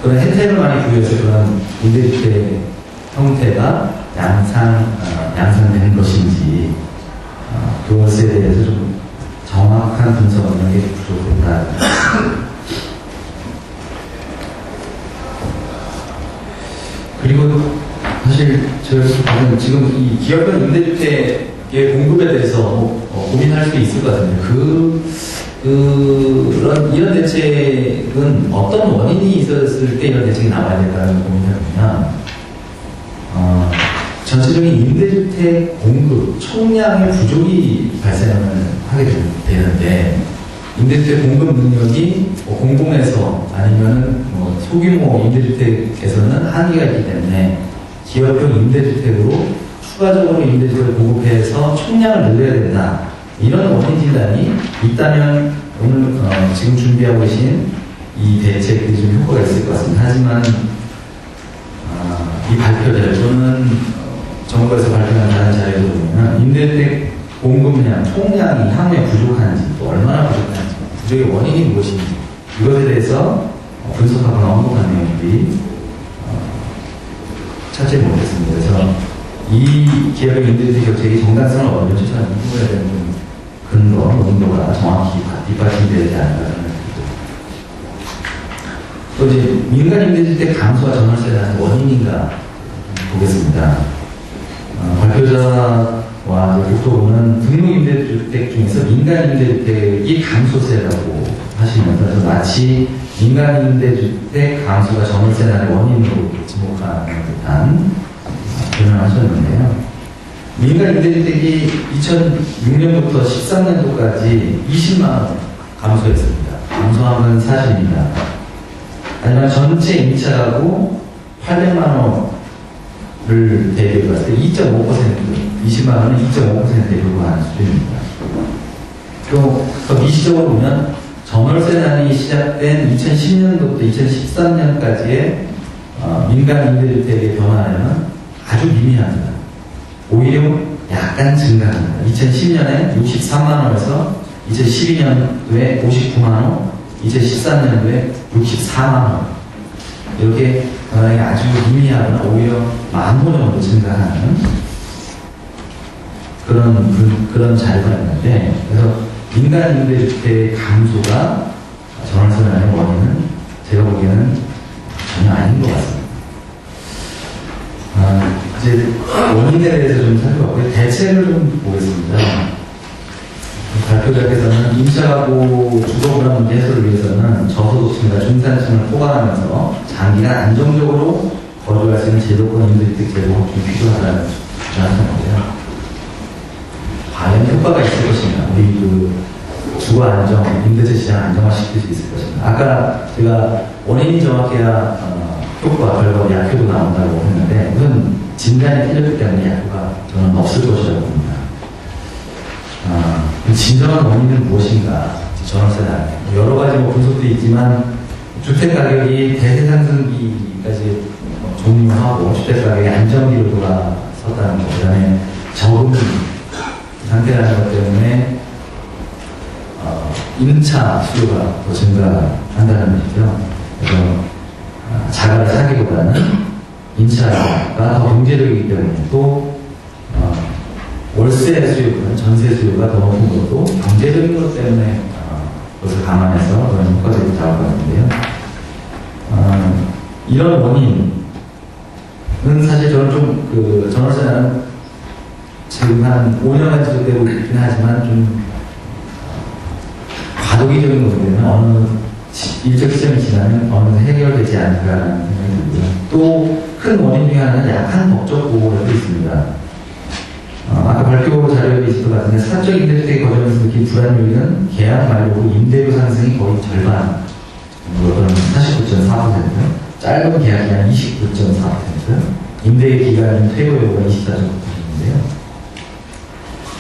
그런 혜택을 많이 부여해서 그런 임대주택 형태가 양산된 것인지 그것에 대해서 좀 정확한 분석을 하는 게 부족했다. 그리고 사실 저는 지금 이 기업형 임대주택의 공급에 대해서 고민할 수 있을 것 같은데 이런 대책은 어떤 원인이 있었을 때 이런 대책이 나와야 될까라는 고민을 하면 전체적인 임대주택 공급 총량의 부족이 발생을 하게 되는데 임대주택 공급 능력이 공공에서 아니면 소규모 임대주택에서는 한계가 있기 때문에 기업형 임대주택으로 추가적으로 임대주택을 공급해서 총량을 늘려야 된다. 이런 원인 진단이 있다면 오늘 지금 준비하고 계신 이 대책이 좀 효과가 있을 것 같습니다. 하지만 이 발표들 또는 정부에서 발표한 다른 자료를 보면 임대주택 공급량, 총량이 향후에 부족한지 또 얼마나 부족한지 부족의 원인이 무엇인지 이것에 대해서 분석하거나 언급한 내용들이 찾지 못했습니다. 그래서 이 기업의 임대주택 격책이 정당성을 얻으면 최소한 인구에 대한 근거, 논도가 정확히 뒷받침되어야 되지 않을까 생각합니다. 또 이제 민간 임대주택 감소와 전월세에 대한 원인인가 보겠습니다. 발표자와 국토부는 등록 임대주택 중에서 민간 임대주택이 감소세라고 하시면서 마치 민간 임대주택 감소가 전월세난의 원인으로 지목하는 듯한 표현을 하셨는데요. 민간 임대주택이 2006년부터 13년도까지 20만 원 감소했습니다. 감소한 건 사실입니다. 하지만 전체 임차가구 800만 원을 대비해 봤을 때 2.5%, 20만 원은 2.5%에 불과한 수준입니다. 또 더 미시적으로 보면 전월세난이 시작된 2010년도부터 2013년까지의 민간 임대주택의 변화는 아주 미미합니다. 오히려 약간 증가합니다. 2010년에 63만 원에서 2012년도에 59만 원, 2013년도에 64만 원. 이렇게 변화가 아주 미미하거나 오히려 만 원 정도 증가하는 그런 자료가 있는데, 그래서 민간 임대주택의 감소가 전월세 난의 원인은 제가 보기에는 전혀 아닌 것 같습니다. 이제 원인에 대해서 좀 살펴봤고요. 대책을 좀 보겠습니다. 발표자께서는 임차하고 주거불안 문제 해소를 위해서는 저소득층과 중산층을 포괄하면서 장기간 안정적으로 거주할 수 있는 제도권 임대주택 제도가 좀 필요하다는 주장하는 건데요. 과연 효과가 있을 것인가? 우리 그 주거 안정, 임대차 시장 안정화시킬 수 있을 것인가? 아까 제가 원인이 정확해야 효과, 결과, 약효도 나온다고 했는데 우선 진단이 틀렸기 때문에 약효가 저는 없을 것이라고 봅니다. 진정한 원인은 무엇인가? 전월세 난 여러 가지 분석도 있지만 주택 가격이 대세 상승기까지 종료하고 주택 가격이 안정기로 돌아섰다는 것, 그다음에 저금 상태라는 것 때문에 임차 수요가 더 증가한다는 것이죠. 그래서 자가를 사기보다는 임차가 더 경제적이기 때문에 또 월세 수요보다는 전세 수요가 더 높은 것도 경제적인 것 때문에 그것을 감안해서 그런 효과들이 나올 것 같은데요. 이런 원인은 사실 저는 좀 전월세는 지금 한 5년간 지속되고 있긴 하지만 좀 과도기적인 것이기 때문에 어느 일정 시점이 지나면 어느 해결되지 않을까라는 생각이 들고요. 또 큰 원인 중에 하나는 약한 법적 보호가 있습니다. 아까 발표 자료에 있을 것 같은데 사적 임대주택에 거주하면서 느낀 불안 요인은 계약 만료로 임대료 상승이 거의 절반, 그건 49.4%, 짧은 계약 기간 29.4%, 임대 기간 퇴거 여부가 24.9%인데요.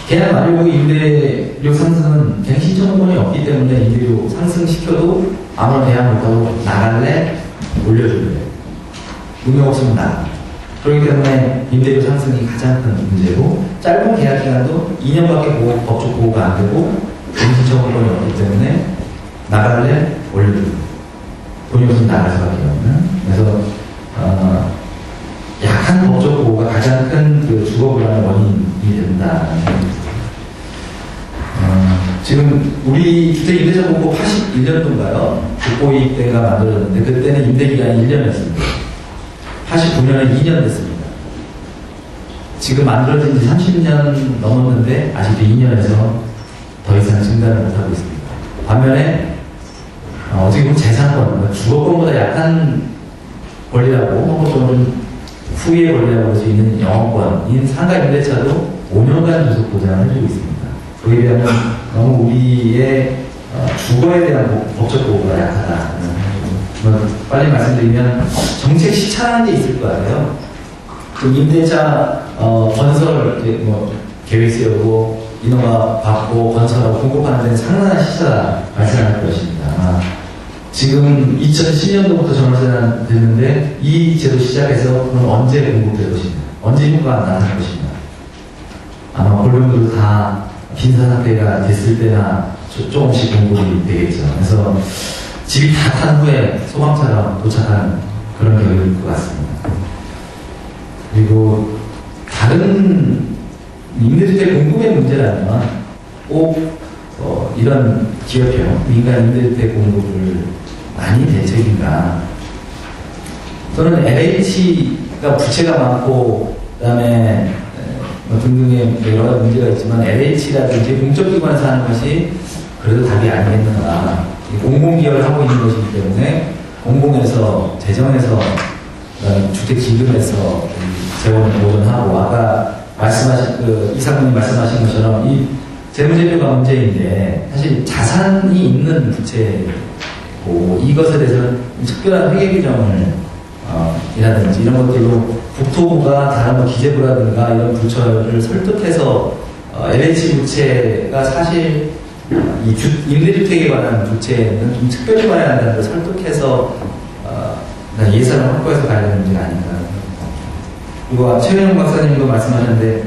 계약 만료 후 임대료 상승은 그냥 신청권이 없기 때문에 임대료 상승시켜도 아무런 대안 못하고 나갈래? 올려줄래? 운영 없으면 나가. 그렇기 때문에 임대료 상승이 가장 큰 문제고, 짧은 계약 기간도 2년밖에 법적 보호가 안 되고 신청권이 없기 때문에 나갈래? 올려줄래? 돈이 없으면 나갈 수밖에 없는. 그래서 약한 법적 보호가 가장 큰 그 주거 불안의 원인이 된다는 생각입니다. 지금 우리 주택 임대차 공고 81년도인가요? 국보이익대가 만들어졌는데 그때는 임대 기간이 1년이었습니다. 89년에 2년 됐습니다. 지금 만들어진 지 30년 넘었는데 아직도 2년에서 더 이상 증가를 못하고 있습니다. 반면에 어떻게 보면 재산권, 주거권보다 약한 권리라고 혹은 좀 후위의 권리라고 할 수 있는 영업권인 상가 임대차도 5년간 계속 보장을 해주고 있습니다. 그에 비하면 너무 우리의 주거에 대한 법적 보호가 약하다. 빨리 말씀드리면 정책 시차라는 게 있을 거 아니에요. 그 임대차 건설 계획 세우고 인허가 받고 건설하고 공급하는 데는 상당한 시차가 발생할 것입니다. 지금 2010년도부터 전월세가 됐는데 이 제도 시작해서 그럼 언제 공급될 것입니다. 언제 효과가 나타날 것입니다. 아마 골병들도 다 빈사 상태가 됐을 때나 조금씩 공급이 되겠죠. 그래서 집이 다 탄 후에 소방차가 도착하는 그런 격일 것 같습니다. 그리고 다른 임대주택 공급의 문제라면 꼭 이런 기업형 민간 임대주택 공급을 많이 대책인가. 또는 LH가 부채가 많고 그다음에 등등의 여러 가지 문제가 있지만 LH라든지 공적기관에서 하는 것이 그래도 답이 아니겠는가. 공공기업을 하고 있는 것이기 때문에 공공에서 재정에서 주택기금에서 재원을 보존하고 아까 말씀하신 이사님이 말씀하신 것처럼 이 재무제표가 문제인데 사실 자산이 있는 부채고 이것에 대해서는 특별한 회계 규정을 이라든지 이런 것들로 국토부가 다른 기재부라든가 이런 부처를 설득해서 LH 부채가 사실 이 임대주택에 관한 부채는 좀 특별히 관해야 한다는 걸 설득해서 예산을 확보해서 가야 되는 문제가 아닌가. 그리고 최영영 박사님도 말씀하셨는데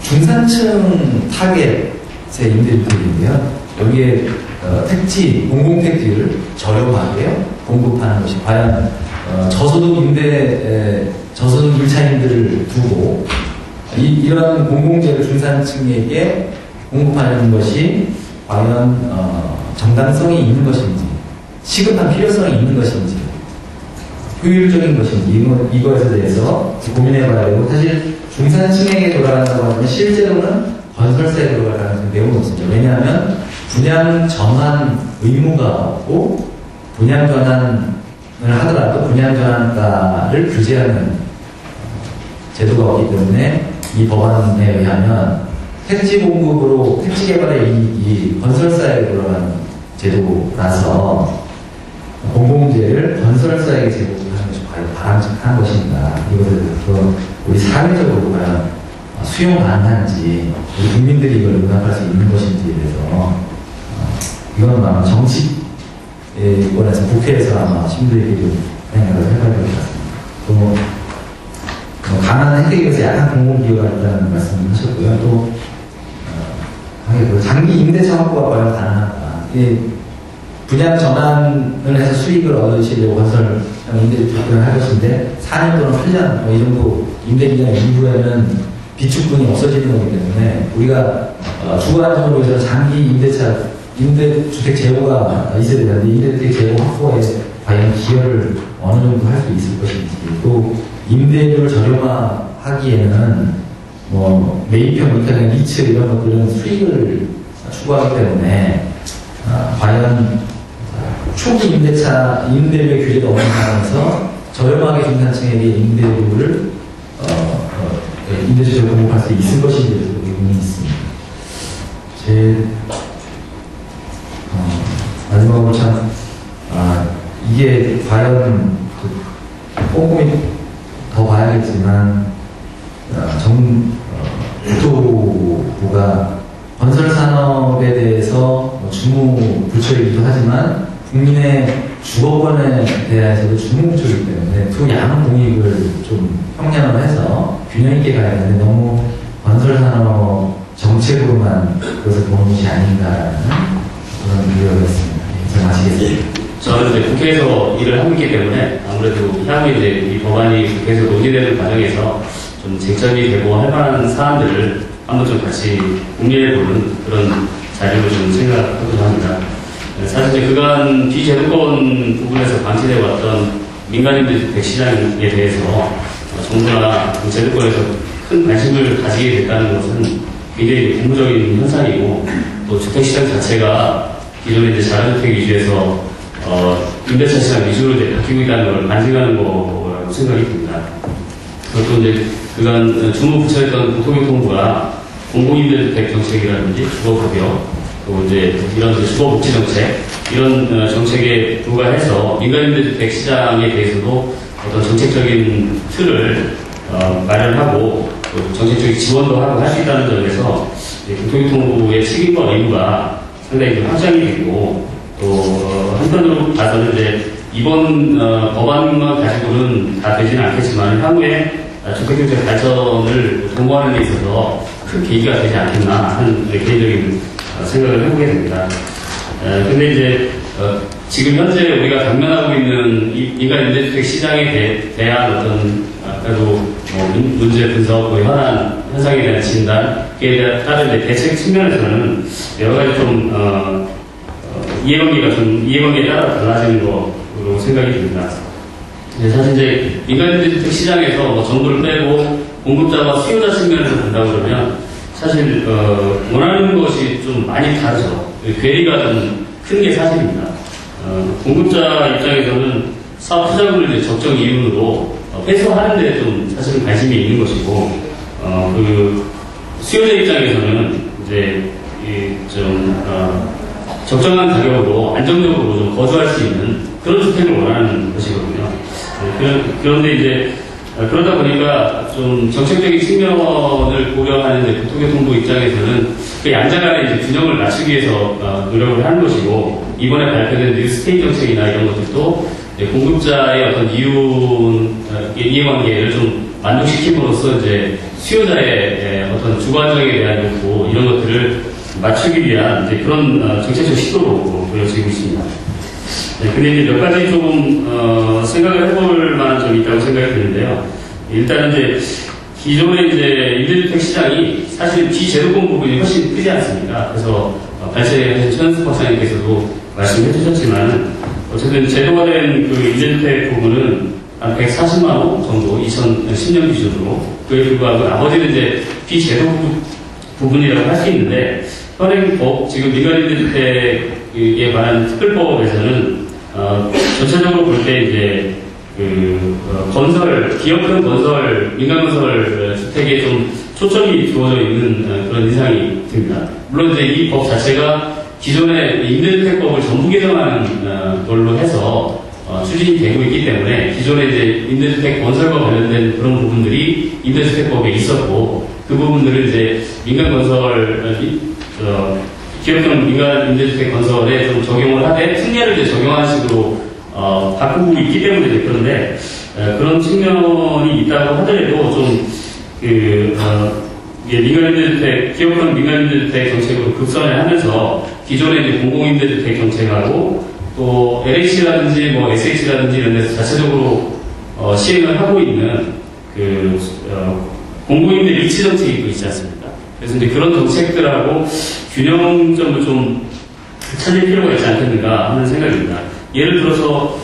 중산층 타겟의 임대주택인데요. 여기에 택지, 공공택지를 저렴하게 공급하는 것이 과연 저소득 임대, 저소득 임차인들을 두고 이러한 공공재를 중산층에게 공급하는 것이 과연 정당성이 있는 것인지, 시급한 필요성이 있는 것인지, 효율적인 것인지, 이거에 대해서 고민해봐야 되고, 사실 중산층에게 돌아간다고 하면 실제로는 건설사에 돌아갈 가능성이 매우 높습니다. 왜냐하면 분양 전환 의무가 없고, 분양 전환을 하더라도 분양 전환가를 규제하는 제도가 없기 때문에 이 법안에 의하면 택지 공급으로 택지 개발의 이익이 건설사에게 돌아가는 제도라서 공공재를 건설사에게 제공하는 것이 과연 바람직한 것인가, 이것을 우리 사회적으로 과연 수용 가능한지, 우리 국민들이 이걸 용납할 수 있는 것인지에 대해서 이건 아마 정치권에서 국회에서 아마 시민들에게 좀 생각을 해봐야 될 것 같습니다. 또 가난한 혜택에 대해서 약간 공공기여가 있다는 말씀을 하셨고요. 또 장기 임대차 확보가 과연 가능한가. 분양 전환을 해서 수익을 얻으시려고 건설 임대주택을 할 것인데 4년 또는 8년 이 정도 임대기간 이후에는 비축분이 없어지는 거기 때문에 우리가 주거 안정을 위해서 장기 임대주택 제고가 있어야 되는데 임대주택 제고 확보에 과연 기여를 어느 정도 할 수 있을 것인지, 또 임대료를 저렴화하기에는 매입형, 밑에 리츠 이런 것들은 수익을 추구하기 때문에 과연 초기 임대료의 규제가 없는 상황에서 저렴하게 중산층에게 임대주택을 공급할 수 있을 것인지에 대해서 의문이 있습니다. 마지막으로 이게 과연 꼼꼼히 더 봐야겠지만 국토부가 건설 산업에 대해서 주무 부처이기도 하지만 국민의 주거권에 대해서도 주무 부처이기 때문에 두 양은 공익을 좀 평량을 해서 균형 있게 가야 되는데 너무 건설 산업 정책으로만 그것을 보는 것이 아닌가라는 그런 우려가 있습니다. 이상 마치겠습니다. 저는 이제 국회에서 일을 하고 있기 때문에 아무래도 향후에 이제 이 법안이 국회에서 논의되는 과정에서 좀 쟁점이 되고 할 만한 사안들을 한번 좀 같이 공유해보는 그런 자리로 좀 생각하고자 합니다. 사실 이제 그간 비제도권 부분에서 방치되어 왔던 민간임대주택 시장에 대해서 정부나 제도권에서 큰 관심을 가지게 됐다는 것은 굉장히 고무적인 현상이고, 또 주택시장 자체가 기존에 이제 자가주택 위주에서 임대차 시장 위주로 이제 바뀌고 있다는 걸 반증하는 거라고 생각이 듭니다. 그것도 이제 그간 주무부처였던 국토교통부가 공공임대주택 정책이라든지 주거급여, 또 이제 이런 주거복지 정책, 이런 정책에 부과해서 민간임대주택 시장에 대해서도 어떤 정책적인 틀을 마련하고, 또 정책적인 지원도 하고 할 수 있다는 점에서 국토교통부의 책임과 의무가 상당히 좀 확장이 되고, 또 한편으로 봐서는 이제 이번 법안만 가지고는 다 되지는 않겠지만 향후에 주택경제 발전을 도모하는 데 있어서 큰 계기가 되지 않겠나 하는 개인적인 생각을 해보게 됩니다. 근데 이제 지금 현재 우리가 당면하고 있는 인간 임대주택 시장에 대한 어떤 아까도 문제 분석, 현안 현상에 대한 진단에 따른 대책 측면에서는 여러 가지 좀 이해관계에 따라 달라지는 거로 생각이 듭니다. 사실 이제 민간임대주택 시장에서 정부를 빼고 공급자와 수요자 측면에서 본다고 그러면 사실 원하는 것이 좀 많이 다르죠. 괴리가 좀 큰 게 사실입니다. 공급자 입장에서는 사업 투자금을 이제 적정 이윤으로 회수하는데 좀 사실은 관심이 있는 것이고, 그 수요자 입장에서는 이제 적정한 가격으로 안정적으로 좀 거주할 수 있는 그런 주택을 원하는 것이거든요. 그런데 이제 그러다 보니까 좀 정책적인 측면을 고려하는 국토교통부 입장에서는 그 양자 간의 이제 균형을 맞추기 위해서 노력을 하는 것이고, 이번에 발표된 뉴스테이 정책이나 이런 것들도 공급자의 어떤 이해관계를 좀 만족시킴으로써 이제 수요자의 어떤 주거 안정에 대한 욕구 이런 것들을 맞추기 위한 이제 그런 정책적 시도로 보여지고 있습니다. 근데 이제 몇 가지 조금 생각을 해볼 만한 점이 있다고 생각이 드는데요. 일단은 이제 기존의 이제 임대주택 시장이 사실 비제도권 부분이 훨씬 크지 않습니까? 그래서 발제하신 최현수 박사님께서도 말씀해 주셨지만 어쨌든 제도화된 그 임대주택 부분은 한 140만 원 정도 2010년 기준으로 그에 불구하고 나머지는 이제 비제도 부분이라고 할 수 있는데 현행법 지금 민간임대주택에 관한 특별법에서는 전체적으로 볼 때 이제 건설, 기업형 건설, 민간건설 주택에 좀 초점이 두어져 있는 그런 인상이 듭니다. 물론 이제 이 법 자체가 기존의 임대주택법을 전부 개정하는 걸로 해서 추진이 되고 있기 때문에 기존의 이제 임대주택 건설과 관련된 그런 부분들이 임대주택법에 있었고 그 부분들을 이제 민간건설, 기업형 민간 임대주택 건설에 좀 적용을 하되 특례를 이제 적용하는 식으로 바꾸고 있기 때문에 이제 그런데 그런 측면이 있다고 하더라도 좀 민간임대주택, 기업형 민간임대주택 정책으로 급선을 하면서 기존의 이제 공공임대주택 정책하고 또 LH라든지 뭐 SH라든지 이런 데서 자체적으로 시행을 하고 있는 공공임대 리치 정책이 또 있지 않습니까? 그래서 이제 그런 정책들하고 균형점을 좀 찾을 필요가 있지 않겠는가 하는 생각입니다. 예를 들어서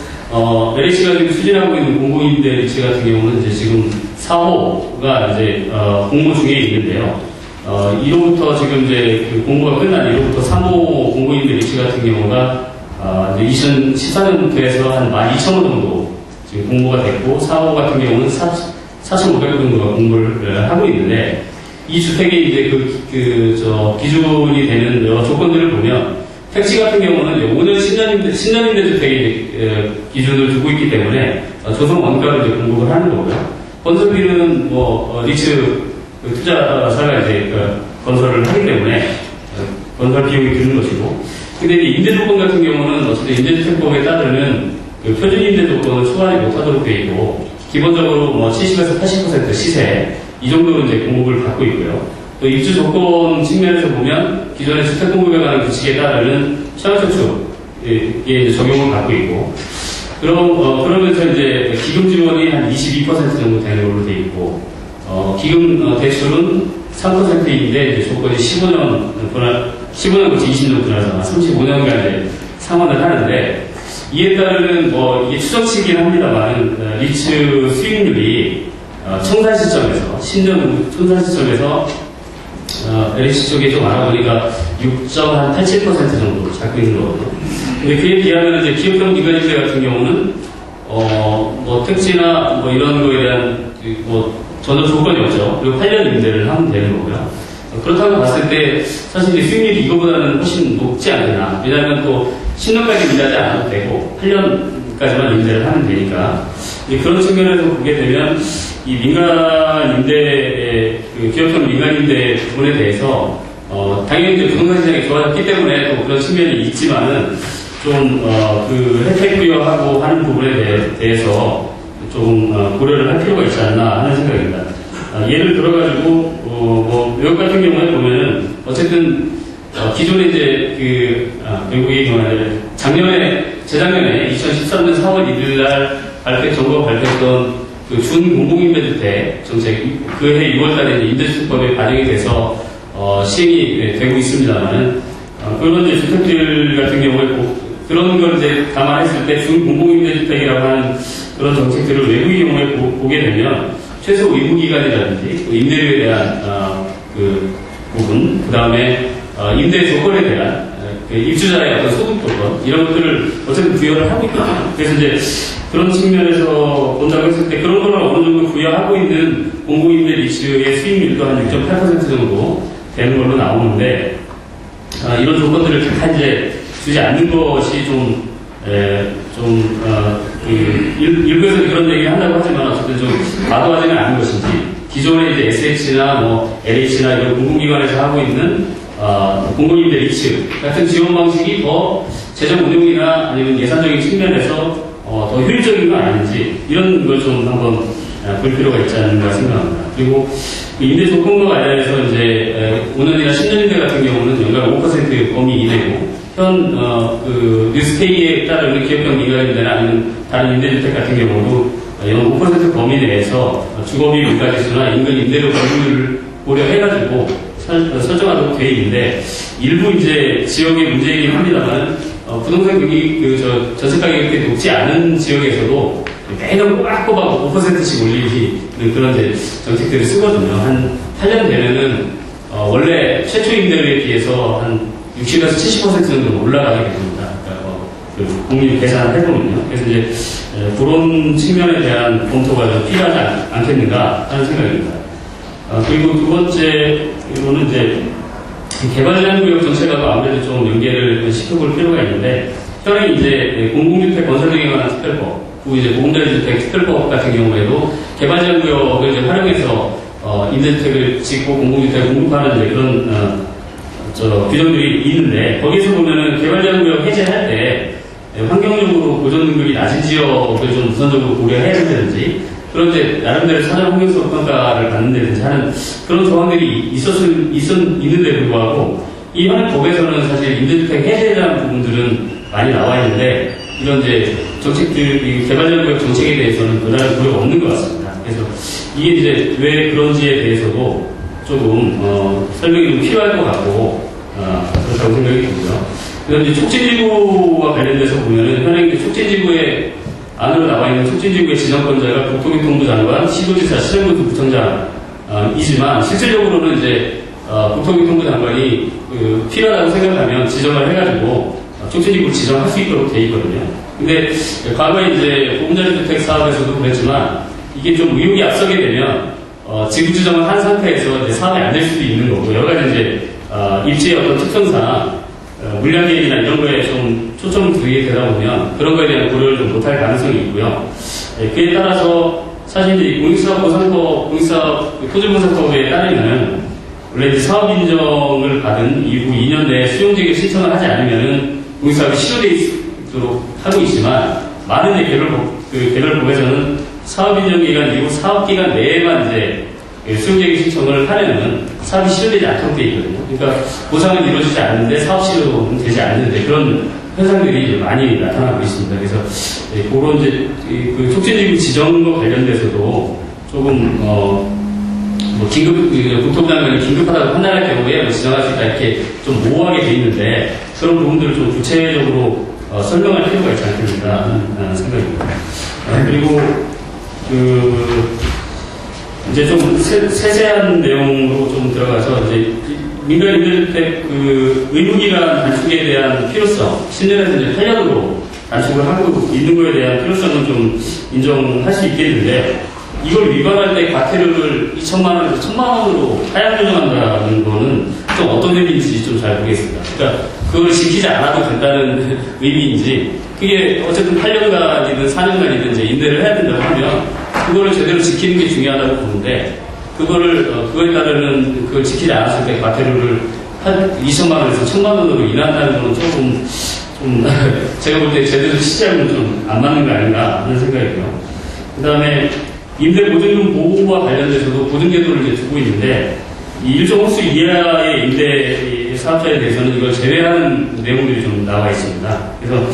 LH가 지금 추진하고 있는 공공임대 리치 같은 경우는 이제 지금 4호가 이제 공모 중에 있는데요. 1호부터 지금 이제 그 공모가 끝난 1호부터 3호 공공임대 리치 같은 경우가 이제 2014년부터 해서 한 12,000원 정도 지금 공모가 됐고 4호 같은 경우는 4,500원 정도가 공모를 하고 있는데 이 주택의 이제 기준이 되는 여러 조건들을 보면 택지 같은 경우는 5년 10년임대 주택의 기준을 두고 있기 때문에 조성 원가를 이제 공급을 하는 거고요. 건설비는 리츠 투자사가 이제 건설을 하기 때문에 건설 비용이 드는 것이고, 근데 임대 조건 같은 경우는 어쨌든 임대주택법에 따르면 표준 임대 조건을 초과하지 못하도록 되어 있고, 기본적으로 70에서 80% 시세 이 정도로 이제 공급을 받고 있고요. 또 입주 조건 측면에서 보면 기존의 주택 공급에 관한 규칙에 따르는 청약저축에 이제 적용을 받고 있고, 그러면서 이제 기금 지원이 한 22% 정도 되는 걸로 되어 있고, 기금 대출은 3%인데 이제 조건이 15년 거치 20년 분할해서 35년간 이제 상환을 하는데, 이에 따르는 이게 추정치긴 합니다만 리츠 수익률이 청산 시점에서 10년 청산 시점에서 LH 쪽에 좀 알아보니까 6.87% 정도 잡고 있는 거거든요. 근데 그에 비하면 이제 기업형 민간임대 같은 경우는 택지나 이런 거에 대한 전혀 조건이 없죠. 그리고 8년 임대를 하면 되는 거고요. 그렇다고 봤을 때 사실 이제 수익률이 이거보다는 훨씬 높지 않느냐. 왜냐하면 또 10년까지 임대하지 않아도 되고 8년까지만 임대를 하면 되니까 그런 측면에서 보게 되면 이 민간 임대, 기업형 민간 임대 부분에 대해서 당연히 이제 부동산 시장이 좋아졌기 때문에 또 그런 측면이 있지만은 좀 혜택 부여하고 하는 부분에 대해서 조금 고려를 할 필요가 있지 않나 하는 생각입니다. 예를 들어가지고 외국 같은 경우에 보면은 어쨌든 기존에 이제 외국의 경우에 재작년에 2013년 4월 1일 날 정부가 발표했던 준 공공임대주택 정책, 그해 6월달에 임대주택법에 반영이 돼서 시행이 되고 있습니다만은 그런 이제 주택들 같은 경우에 그런 걸 이제 감안했을 때 준 공공임대주택이라고 하는 그런 정책들을 외국의 경우에 보게 되면 최소 의무기간이라든지 임대료에 대한 부분, 그 다음에 임대 조건에 대한 입주자의 어떤 소득 조건 이런 것들을 어쨌든 부여를 하고 있거든요. 그래서 이제 그런 측면에서 본다고 했을 때 그런 걸 어느 정도 부여하고 있는 공공임대 리츠의 수익률도 한 6.8% 정도 되는 걸로 나오는데 이런 조건들을 다 이제 주지 않는 것이 일부에서 그런 얘기를 한다고 하지만 어쨌든 좀 과도하지는 않은 것인지 기존의 이제 SH나 LH나 이런 공공기관에서 하고 있는 공공임대 리츠 같은 지원 방식이 더 재정 운용이나 아니면 예산적인 측면에서 더 효율적인 건 아닌지 이런 걸 좀 한번 볼 필요가 있지 않는가 생각합니다. 그리고 임대 조건과 관련해서 이제 5년이나 10년임대 같은 경우는 연간 5% 범위 이내고 현 뉴스테이에 따르는 기업형 민간임대나 아니면 다른 임대주택 같은 경우도 연 5% 범위 내에서 주거비 물가지수나 인근 임대료 건물을 고려해가지고 설정하도록 되어 있는데, 일부 이제 지역의 문제이긴 합니다만, 부동산 경기, 전세 가격이 그렇게 높지 않은 지역에서도 매년 꼬박꼬박 5%씩 올리는 그런 이제 정책들을 쓰거든요. 한 8년 되면은, 원래 최초 임대료에 비해서 한 60에서 70% 정도 올라가게 됩니다. 그러니까 국민 계산을 해보면요. 그래서 이제 그런 측면에 대한 검토가 좀 필요하지 않겠는가 하는 생각입니다. 그리고 두 번째로는 이제 개발제한구역 정책하고 아무래도 좀 연계를 시켜볼 필요가 있는데, 현행 이제 공공주택 건설 등에 관한 특별법, 그리고 이제 보금자리주택 특별법 같은 경우에도 개발제한구역을 이제 활용해서 임대주택을 짓고 공공주택을 공급하는 이제 그런 규정들이 있는데, 거기서 보면은 개발제한구역 해제할 때 환경적으로 보존 등급이 낮은 지역을 좀 우선적으로 고려해야 된다든지, 그런데 나름대로 사전 환경성 평가를 받는다든지 하는 그런 조항들이 있는데 불구하고, 이 현행 법에서는 사실 임대주택 해제에 대한 부분들은 많이 나와 있는데, 이런 이제 정책들, 개발제한구역 정책에 대해서는 그다지 고려가 없는 것 같습니다. 그래서 이게 이제 왜 그런지에 대해서도 조금 설명이 좀 필요할 것 같고, 그렇다고 생각이 듭니다. 그다음 이제 촉진지구와 관련돼서 보면은 현행 촉진지구에 안으로 나와 있는 촉진지구의 지정권자가 국토교통부 장관, 시도지사, 시정구청 부청장이지만, 실질적으로는 이제 국토교통부 장관이 필요하다고 생각하면 지정을 해가지고 촉진지구를 지정할 수 있도록 돼 있거든요. 근데 과거에 이제 보금자리주택 사업에서도 그랬지만, 이게 좀 의혹이 앞서게 되면 지구 지정을 한 상태에서 이제 사업이 안 될 수도 있는 거고, 여러 가지 이제 입지의 어떤 특성상 물량 개입이나 이런 거에 좀 초점을 두게 되다 보면 그런 거에 대한 고려를 좀 못할 가능성이 있고요. 그에 따라서 사실 이제 공익사업보상법, 공익사업 토지보상법에 따르면은 원래 이제 사업 인정을 받은 이후 2년 내에 수용재개 신청을 하지 않으면은 공익사업이 실효되어 있도록 하고 있지만, 많은 이제 개별법에서는 사업 인정 기간 이후 사업 기간 내에만 이제 수용재개 신청을 하려면 사업이 실효되지 않도록 되어 있거든요. 그러니까 보상은 이루어지지 않는데 사업 실효는 되지 않는데, 그런 현상들이 이제 많이 나타나고 있습니다. 그래서 그런 이제 그 촉진지구 지정과 관련돼서도 조금 국토부장관이 긴급하다고 판단할 경우에 지정할 수 있다 이렇게 좀 모호하게 돼 있는데, 그런 부분들을 좀 구체적으로 설명할 필요가 있지 않겠는가 하는 생각입니다. 그리고 이제 좀 세세한 내용으로 좀 들어가서, 이제 민간 임대주택 의무기간 단축에 대한 필요성, 10년에서 이제 8년으로 단축을 하고 있는 거에 대한 필요성은 좀 인정할 수 있겠는데, 이걸 위반할 때 과태료를 2천만 원에서 1,000만 원으로 하향 조정한다는 거는 좀 어떤 의미인지 좀 잘 모르겠습니다. 그러니까 그걸 지키지 않아도 된다는 의미인지, 그게 어쨌든 8년간이든 4년간이든 이제 임대를 해야 된다고 하면 그거를 제대로 지키는 게 중요하다고 보는데, 그거에 따르는 그걸 지키지 않았을 때 과태료를 한 2천만 원에서 1,000만 원으로 인한다는 건 조금 제가 볼 때 제대로 시장은 좀 안 맞는 거 아닌가 하는 생각이고요. 그 다음에 임대보증금 보호와 관련돼서도 보증제도를 이제 두고 있는데, 이 일정 호수 이하의 임대 사업자에 대해서는 이걸 제외하는 내용들이 좀 나와 있습니다. 그래서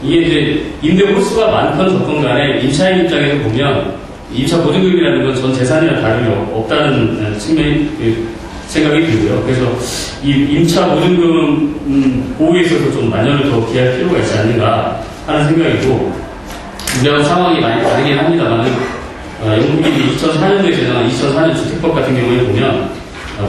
이게 이제 임대 호수가 많건 적건 간에 임차인 입장에서 보면 임차 보증금이라는 건 전 재산이나 다름이 없다는 측면이 생각이 들고요. 그래서 이 임차 보증금 보호에 있어서 좀 만연을 더 기할 필요가 있지 않는가 하는 생각이고, 우리하고 상황이 많이 다르긴 합니다만, 영국이 2004년도에 제정한 2004년 주택법 같은 경우에 보면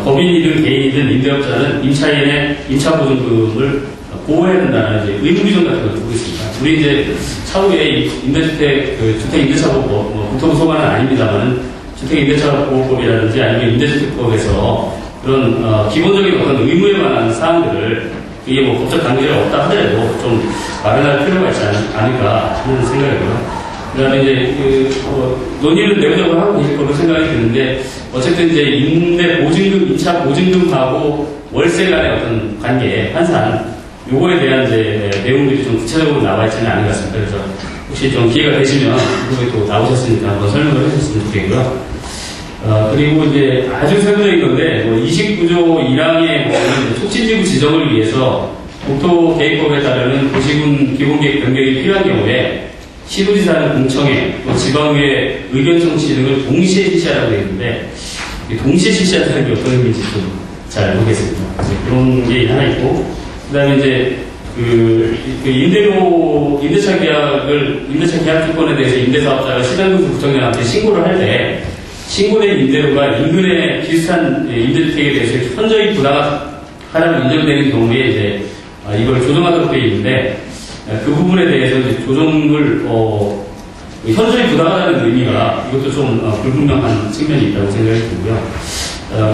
법인이든 개인이든 임대업자는 임차인의 임차 보증금을 보호해야 된다는 이제 의무 규정 같은 걸 두고 있습니다. 우리 이제 차후에 임대주택, 주택 임대차 보호법, 국토부 소관은 아닙니다만, 주택 임대차 보호법이라든지 아니면 임대주택법에서 그런 기본적인 어떤 의무에 관한 사항들을, 이게 뭐 법적 강제가 없다 하더라도 좀 마련할 필요가 있지 않을까 하는 생각이고요. 그 다음에 이제 논의를 내부적으로 하고 계실 거로 생각이 드는데, 어쨌든 이제 임대 보증금, 임차 보증금하고 월세 간의 어떤 관계, 환산, 요거에 대한 이제 내용들이 좀 구체적으로 나와 있지는 않은 것 같습니다. 그래서 혹시 좀 기회가 되시면 그거에 또 나오셨으니까 한번 설명을 해주셨으면 좋겠고요. 그리고 이제 아주 세부적인 건데, 29조 1항에 촉진지구 지정을 위해서 국토계획법에 따르는 도시군 기본계획 변경이 필요한 경우에 시도지사는 공청회, 또 지방의회 의견 청취 등을 동시에 실시하라고 되어 있는데 동시에 실시한다는 게 어떤 의미인지 좀 잘 모르겠습니다. 그런 게 하나 있고, 그 다음에 이제 임대차 계약 조건에 대해서 임대사업자가 시장금수 구청장한테 신고를 할 때 신고된 임대료가 인근의 비슷한 임대주택에 대해서 현저히 부당하다고 인정되는 경우에 이제 이걸 조정하도록 되어 있는데 그 부분에 대해서 이제 조정을 현저히 부당하다는 의미가 이것도 좀 불분명한 측면이 있다고 생각이 들고요.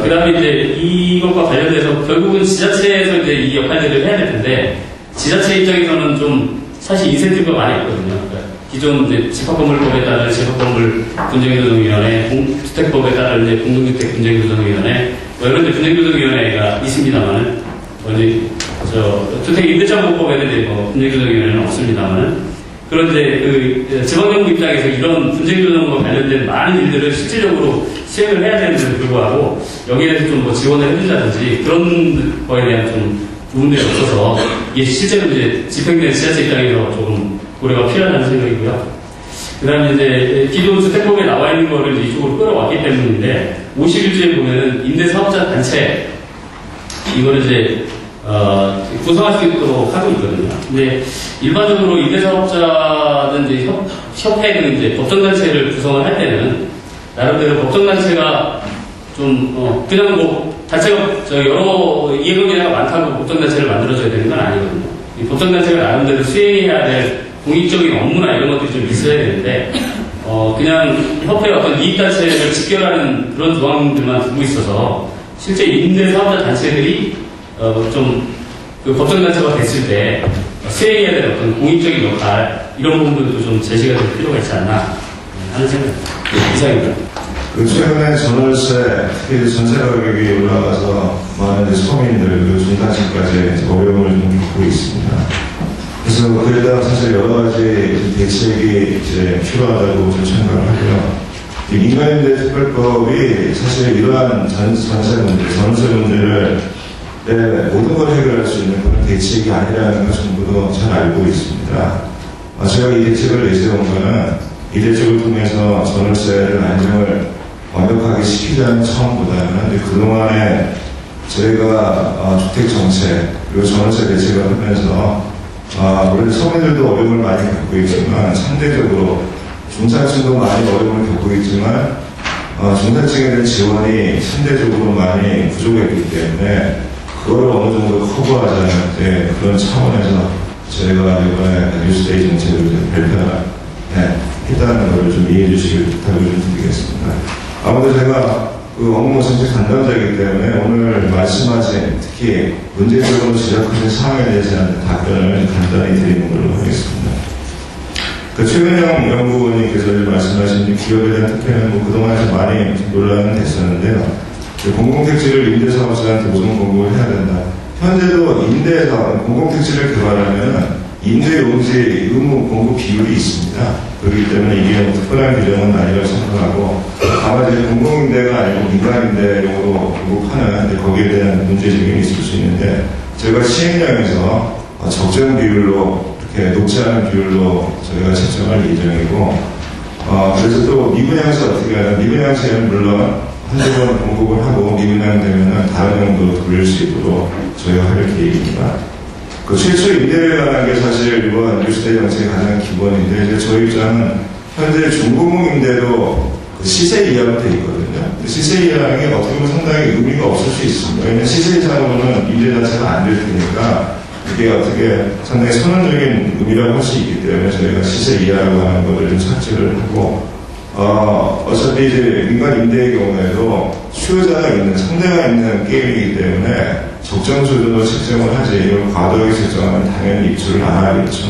그 다음에 이제 이것과 관련돼서 결국은 지자체에서 이제 이 역할들을 해야 될 텐데 지자체 입장에서는 좀 사실 인센티브가 많이 있거든요. 그러니까 기존 이제 집합건물법에 따른 집합건물 분쟁조정위원회, 주택법에 따른 이제 공동주택 분쟁조정위원회, 뭐 이런 분쟁조정위원회가 있습니다만은, 이제 주택 임대차보호법에는 이제 분쟁조정위원회는 없습니다만은, 그런데 지방정부 입장에서 이런 분쟁조정과 관련된 많은 일들을 실질적으로 시행을 해야 되는데도 불구하고 여기에 대해서 좀 뭐 지원을 해준다든지 그런 거에 대한 좀 부분들이 없어서 이게 실제로 이제 집행된 지자체 입장에서 조금 고려가 필요하다는 생각이고요. 그 다음에 이제 기존 주택법에 나와 있는 거를 이쪽으로 끌어왔기 때문인데 51조에 보면은 임대사업자 단체 이거를 이제 구성할 수 있도록 하고 있거든요. 근데 일반적으로 임대사업자든 이제 협회는 이제 법정단체를 구성을 할 때는 나름대로 법정단체가 좀 그냥 뭐 단체가 여러 이해관계가 많다고 법정단체를 만들어줘야 되는 건 아니거든요. 이 법정단체가 나름대로 수행해야 될 공익적인 업무나 이런 것들이 좀 있어야 되는데 그냥 협회의 어떤 이익단체를 직결하는 그런 조항들만 두고 있어서 실제 임대사업자 단체들이 그 법정단체가 됐을 때 수행해야 될 어떤 공익적인 역할 이런 부분들도 좀 제시가 될 필요가 있지 않나 하는 생각입니다. 이상입니다. 최근에 전월세, 특히 전세 가격이 올라가서 많은 서민들 그리고 중산층까지 어려움을 좀 겪고 있습니다. 그래서 그에 대한 사실 여러 가지 대책이 이제 필요하다고 좀 생각을 하고요. 민간임대 특별법이 사실 이러한 전세 문제를 모든 걸 해결할 수 있는 그런 대책이 아니라는 걸 전부도 잘 알고 있습니다. 제가 이 대책을 내세운 거는 이 대책을 통해서 전월세를 안정을 완벽하게 시키자는 처음보다는 그동안에 저희가 주택정책 그리고 전월세 대책을 하면서 물론 서민들도 어려움을 많이 겪고 있지만 상대적으로 중산층도 많이 어려움을 겪고 있지만 중산층에 대한 지원이 상대적으로 많이 부족했기 때문에 그걸 어느 정도 커버하자는 그런 차원에서 저희가 이번에 뉴스데이 정책을 발표를 했다는 걸 좀 이해해 주시길 부탁을 좀 드리겠습니다. 아무래도 제가 업무 정책 담당자이기 때문에 오늘 말씀하신 특히 문제적으로 지적하신 사항에 대해서 답변을 간단히 드리는 걸로 하겠습니다. 최근영 연구원님께서 말씀하신 기업에 대한 특혜는 그동안에 많이 논란은 됐었는데요. 공공택지를 임대사업자한테 우선 공급을 해야 된다. 현재도 공공택지를 개발하면 임대용지 의무 공급 비율이 있습니다. 그렇기 때문에 이게 특별한 규정은 아니라고 생각하고 다만 이제 공공임대가 아니고 민간임대용으로 공급하는 거기에 대한 문제제기는 있을 수 있는데 저희가 시행령에서 적정 비율로 이렇게 높지 않은 비율로 저희가 책정할 예정이고 그래서 또 미분양세 어떻게 하냐 미분양세는 물론 한두 번 공급을 하고 미분양되면 다른 정도로 돌릴 수 있도록 저희가 할 계획입니다. 최초 임대료에 관한 게 사실 이번 뉴스데이 정책의 가장 기본인데 이제 저희 입장은 현재 중공업 임대도 시세 이하로 되어 있거든요. 시세 이하라는 게 어떻게 보면 상당히 의미가 없을 수 있습니다. 왜냐하면 시세 이상으로는 임대 자체가 안 될 테니까 이게 어떻게 상당히 선언적인 의미라고 할 수 있기 때문에 저희가 시세 이하라고 하는 것을 좀 삭제를 하고 어차피 이제 민간 임대의 경우에도 수요자가 있는 상대가 있는 게임이기 때문에 적정 수준으로 책정을 하지 이걸 과도하게 책정하면 당연히 입주를 안 하겠죠.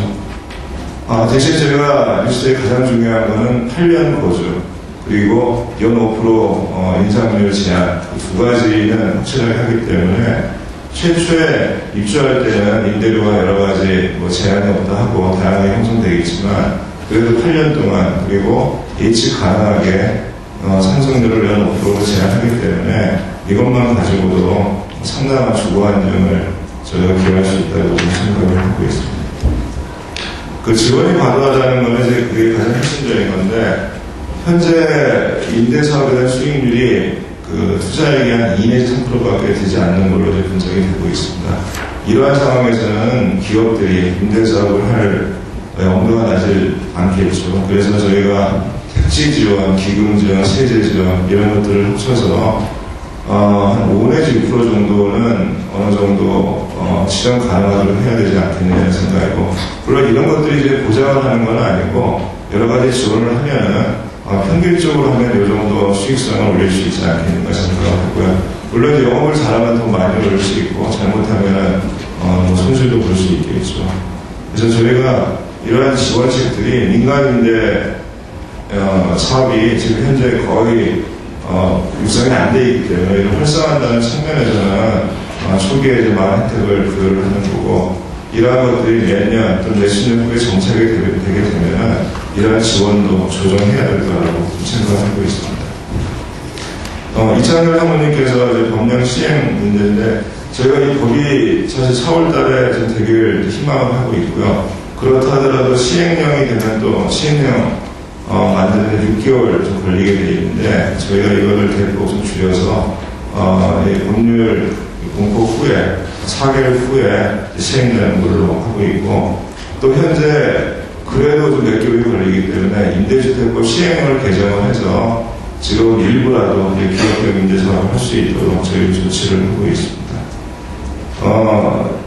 대신 제가 뉴스에 가장 중요한 거는 8년 거주 그리고 연 5% 인상률 제한 두 가지는 확실하게 하기 때문에 최초에 입주할 때는 임대료가 여러 가지 제한이 없다 하고 다양하게 형성되겠지만 그래도 8년 동안 그리고 예측 가능하게 상승률을 연 5%로 제한하기 때문에 이것만 가지고도 상당한 주거 안정을 저희가 기여할 수 있다고 생각을 하고 있습니다. 그 지원이 과도하다는 거는 이제 그게 가장 핵심적인 건데, 현재 임대사업에 대한 수익률이 그 투자액이 한 2 내지 3%밖에 되지 않는 걸로 이제 분석이 되고 있습니다. 이러한 상황에서는 기업들이 임대사업을 할 엄두가 나질 않겠죠. 그래서 저희가 택지 지원, 기금 지원, 세제 지원 이런 것들을 합쳐서 한 5 내지 6% 정도는 어느 정도 실현 가능하도록 해야 되지 않겠느냐는 생각이고, 물론 이런 것들이 이제 보장을 하는 건 아니고 여러 가지 지원을 하면은 평균적으로 하면 이 정도 수익성을 올릴 수 있지 않겠는가 생각하고요. 물론 이제 영업을 잘하면 더 많이 올릴 수 있고 잘못하면은 뭐 손실도 볼 수 있겠죠. 그래서 저희가 이러한 지원책들이 민간임대 사업이 지금 현재 거의 육성이 안 돼 있기 때문에 이걸 활성화한다는 측면에서는 초기에 이제 많은 혜택을 부여를 하는 거고, 이러한 것들이 매년 또는 몇십 년 후에 정착이 되게 되면 이러한 지원도 조정해야 될 거라고 생각하고 있습니다. 이창렬 사모님께서 이제 법령 시행 문제인데, 저희가 이 법이 사실 4월 달에 좀 되기를 희망을 하고 있고요. 그렇다 하더라도 시행령이 되면 또 시행령 만드는데 6개월 좀 걸리게 되어 있는데, 저희가 이거를 대폭 좀 줄여서 이 법률 공포 후에 4개월 후에 시행되는 걸로 하고 있고, 또 현재 그래도 좀 몇 개월이 걸리기 때문에 임대주택법 시행령을 개정을 해서 지금 일부라도 기업형 임대사업을 할 수 있도록 저희 조치를 하고 있습니다.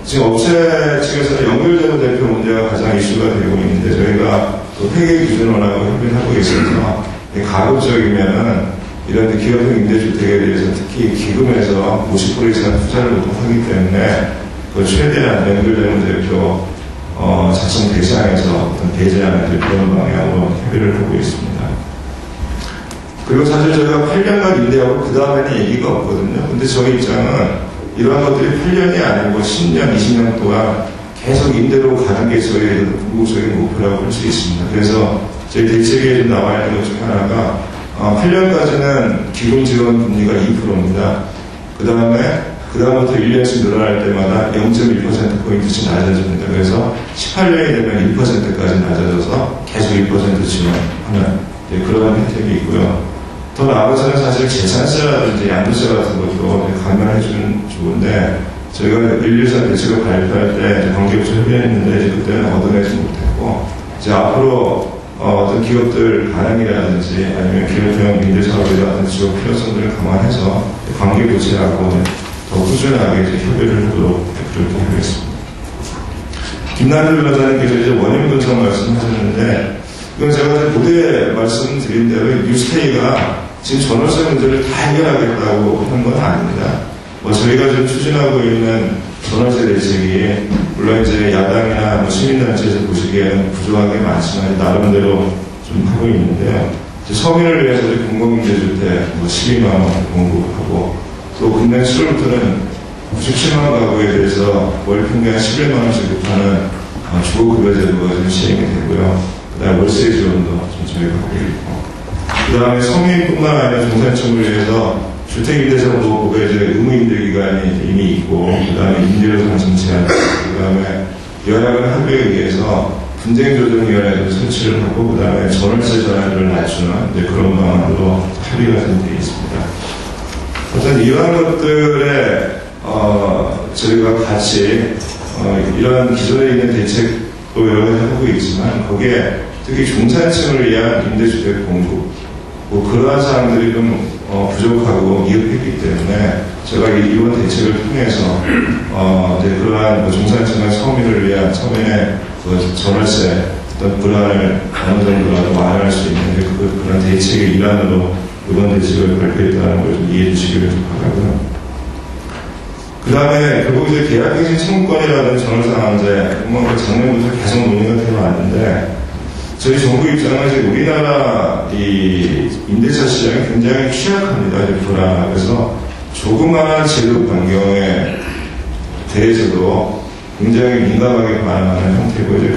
지금 업체 측에서 연결제도 대표 문제가 가장 이슈가 되고 있는데, 저희가 또 폐기 기준원하고 협의를 하고 있어서 가급적이면은 이런 기업형 임대주택에 대해서 특히 기금에서 50% 이상 투자를 못하기 때문에 그 최대한 연결되는 대표 작성 대상에서 어떤 배제하는 그런 방향으로 협의를 하고 있습니다. 그리고 사실 저희가 8년간 임대하고 그 다음에는 얘기가 없거든요. 근데 저희 입장은 이러한 것들이 8년이 아니고 10년, 20년 동안 계속 임대로 가는 게 저희의 궁극적인 목표라고 할 수 있습니다. 그래서 저희 대책에 좀 나와 있는 것 중 하나가 8년까지는 기금 지원 금리가 2%입니다. 그다음부터 1년씩 늘어날 때마다 0.1%포인트씩 낮아집니다. 그래서 18년이 되면 1%까지 낮아져서 계속 1% 지원하는 그런 혜택이 있고요. 더 나아가서는 사실 재산세라든지 양도세 같은 것도 감면해주면 좋은데, 저희가 113 대책을 발표할 때 관계부처 협의했는데 그때는 얻어내지 못했고, 이제 앞으로 어떤 기업들 반응이라든지 아니면 기업형 임대사업이라든지 지원 필요성들을 감안해서 관계부처하고 더 꾸준하게 협의를 하도록 그렇게 하겠습니다. 김남일 변호사님께서 이제 원인 분석 말씀하셨는데, 이건 제가 고대 말씀드린 대로 뉴스테이가 지금 전월세 문제를 다 해결하겠다고 하는 건 아닙니다. 저희가 지금 추진하고 있는 전월세 대책이 물론 이제 야당이나 시민단체에서 보시기에는 부족한 게 많지만 나름대로 좀 하고 있는데요. 서민을 위해서 공공임대주택 12만 원 공급하고, 또 금년 7월부터는 97만 가구에 대해서 월 평균 11만 원씩 급하는 주거급여제도가 좀 시행이 되고요. 그 다음에 월세 지원도 좀 저희가 하고 있고, 그 다음에 서민뿐만 아니라 중산층을 위해서 주택임대사업보호법에 이제 의무임대기간이 이미 있고, 그 다음에 임대료상승 제한, 그 다음에 여야간 합의에 의해서 분쟁조정위원회도 설치를 하고, 그 다음에 전월세 전환율을 낮추는 그런 방안으로 합의가 좀 되어 있습니다. 어떤 이러한 것들에 저희가 같이 이런 기존에 있는 대책도 여러 가지 하고 있지만, 거기에 특히 중산층을 위한 임대주택 공급, 그러한 사항들이 좀 부족하고 미흡했기 때문에 제가 이번 대책을 통해서 이제 그러한 중산층과 서민을 위한 서민의 전월세 어떤 불안을 어느 정도라도 완화할 수 있는 그런 대책의 일환으로 이번 대책을 발표했다는 걸 좀 이해해 주시기를 좀 바라고요. 그 다음에 결국 이제 계약갱신 청구권이라는 전월상한제, 작년부터 계속 논의가 되어 왔는데, 저희 정부 입장은 이제 우리나라 이 임대차 시장이 굉장히 취약합니다. 불안. 그래서 조그마한 제도 변경에 대해서도 굉장히 민감하게 반응하는 형태고, 이제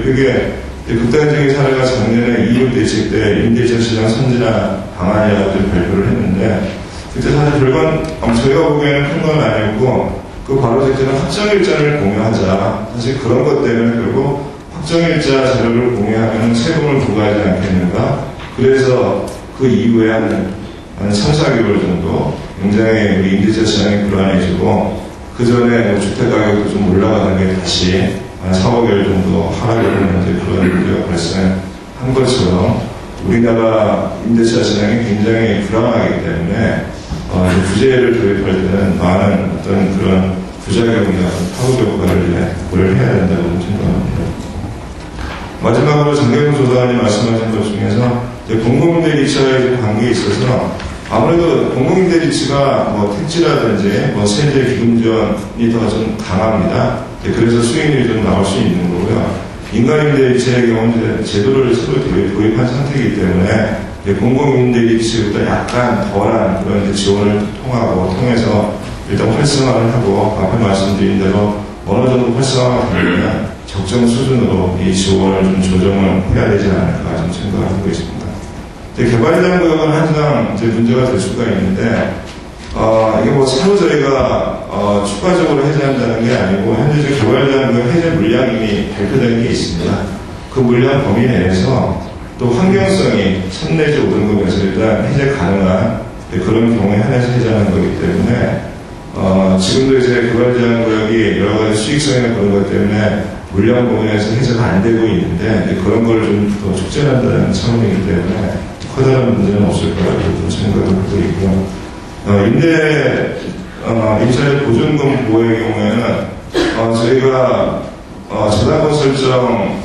그게 극단적인 사례가 작년에 2월 대책 때 임대차 시장 선진화 방안이라고 발표를 했는데, 그때 사실 별건 저희가 보기에는 큰 건 아니었고, 그 바로 직전에 확정일자를 공유하자. 사실 그런 것 때문에 결국 확정일자 자료를 공유하면 세금을 부과하지 않겠는가? 그래서 그 이후에 한 3, 4개월 정도 굉장히 우리 임대차 시장이 불안해지고 그 전에 주택가격도 좀 올라가는 게 다시 한 4, 5개월 정도 하락을 이제 그런 문제가 발생한 것처럼 우리나라 임대차 시장이 굉장히 불안하기 때문에 부재를 도입할 때는 많은 어떤 그런 부작용이나 파급 효과를 해야 된다고 생각합니다. 마지막으로 장경영 조사관이 말씀하신 것 중에서 공공임대 리츠와의 관계에 있어서 아무래도 공공임대 리츠가 택지라든지 세제 기금전이 더 좀 강합니다. 그래서 수익률이 좀 나올 수 있는 거고요. 인간임대 리츠의 경우는 제도를 새로 도입한 상태이기 때문에 공공임대 리츠보다 약간 덜한 그런 지원을 통해서 일단 활성화를 하고 앞에 말씀드린 대로 어느 정도 활성화가 되면 적정 수준으로 이 지원을 좀 조정을 해야 되지 않을까 좀 생각하고 있습니다. 개발장 구역은 항상 문제가 될 수가 있는데 이게 새로 저희가 추가적으로 해제한다는 게 아니고 현재 개발장 구역 해제 물량이 이미 발표된 게 있습니다. 그 물량 범위 내에서 또 환경성이 3 내지 5등급에서 일단 해제 가능한 그런 경우에 한해서 해제하는 거기 때문에 지금도 이제 개발장 구역이 여러 가지 수익성이나 그런 것 때문에 물량 범위에서 해제가 안 되고 있는데 그런 걸 좀 더 촉진한다는 차원이기 때문에 커다란 문제는 없을 거라고 좀 생각을 하고 있고요. 임차의 보증금 보호의 경우에는 저희가 저당권 설정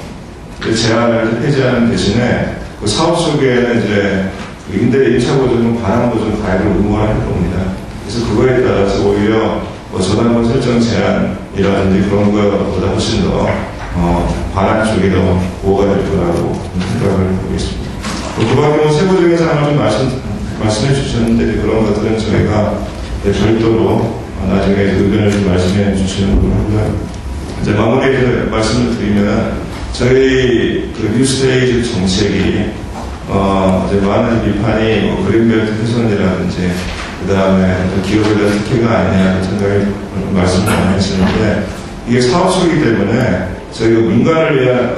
제한을 해제하는 대신에 그 사업 속에는 이제 임대 임차 보증금 반환 보증 가입을 의무화할 겁니다. 그래서 그거에 따라서 오히려 저당권 설정 제한이라든지 그런 것보다 훨씬 더 반환 쪽이 더 보호가 될 거라고 생각을 하고 있습니다. 그 밖에 세부적인 사항을 좀 말씀해 주셨는데 그런 것들은 저희가 별도로 나중에 의견을 좀 말씀해 주시는 걸로 하고요. 이제 마무리 말씀을 드리면 저희 그 뉴스테이지 정책이 이제 많은 비판이 그린벨트 훼손이라든지 그 다음에 기업에 대한 특혜가 아니냐는 생각을 말씀을 많이 하시는데 이게 사업소이기 때문에 저희가 민간을 위한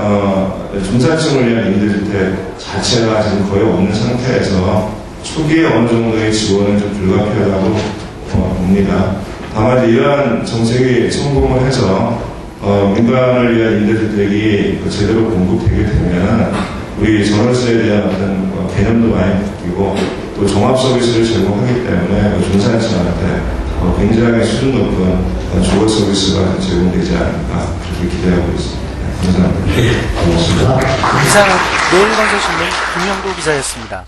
중산층을 위한 임대주택 자체가 지금 거의 없는 상태에서 초기에 어느 정도의 지원은 좀 불가피하다고 봅니다. 다만 이러한 정책이 성공을 해서 민간을 위한 임대주택이 제대로 공급되게 되면 우리 전월세에 대한 어떤 개념도 많이 바뀌고 또 종합 서비스를 제공하기 때문에 중산층한테 굉장히 수준 높은 주거 서비스가 제공되지 않을까 그렇게 기대하고 있습니다. 감사합니다. 이상 노일건설신문 김영도 기자였습니다.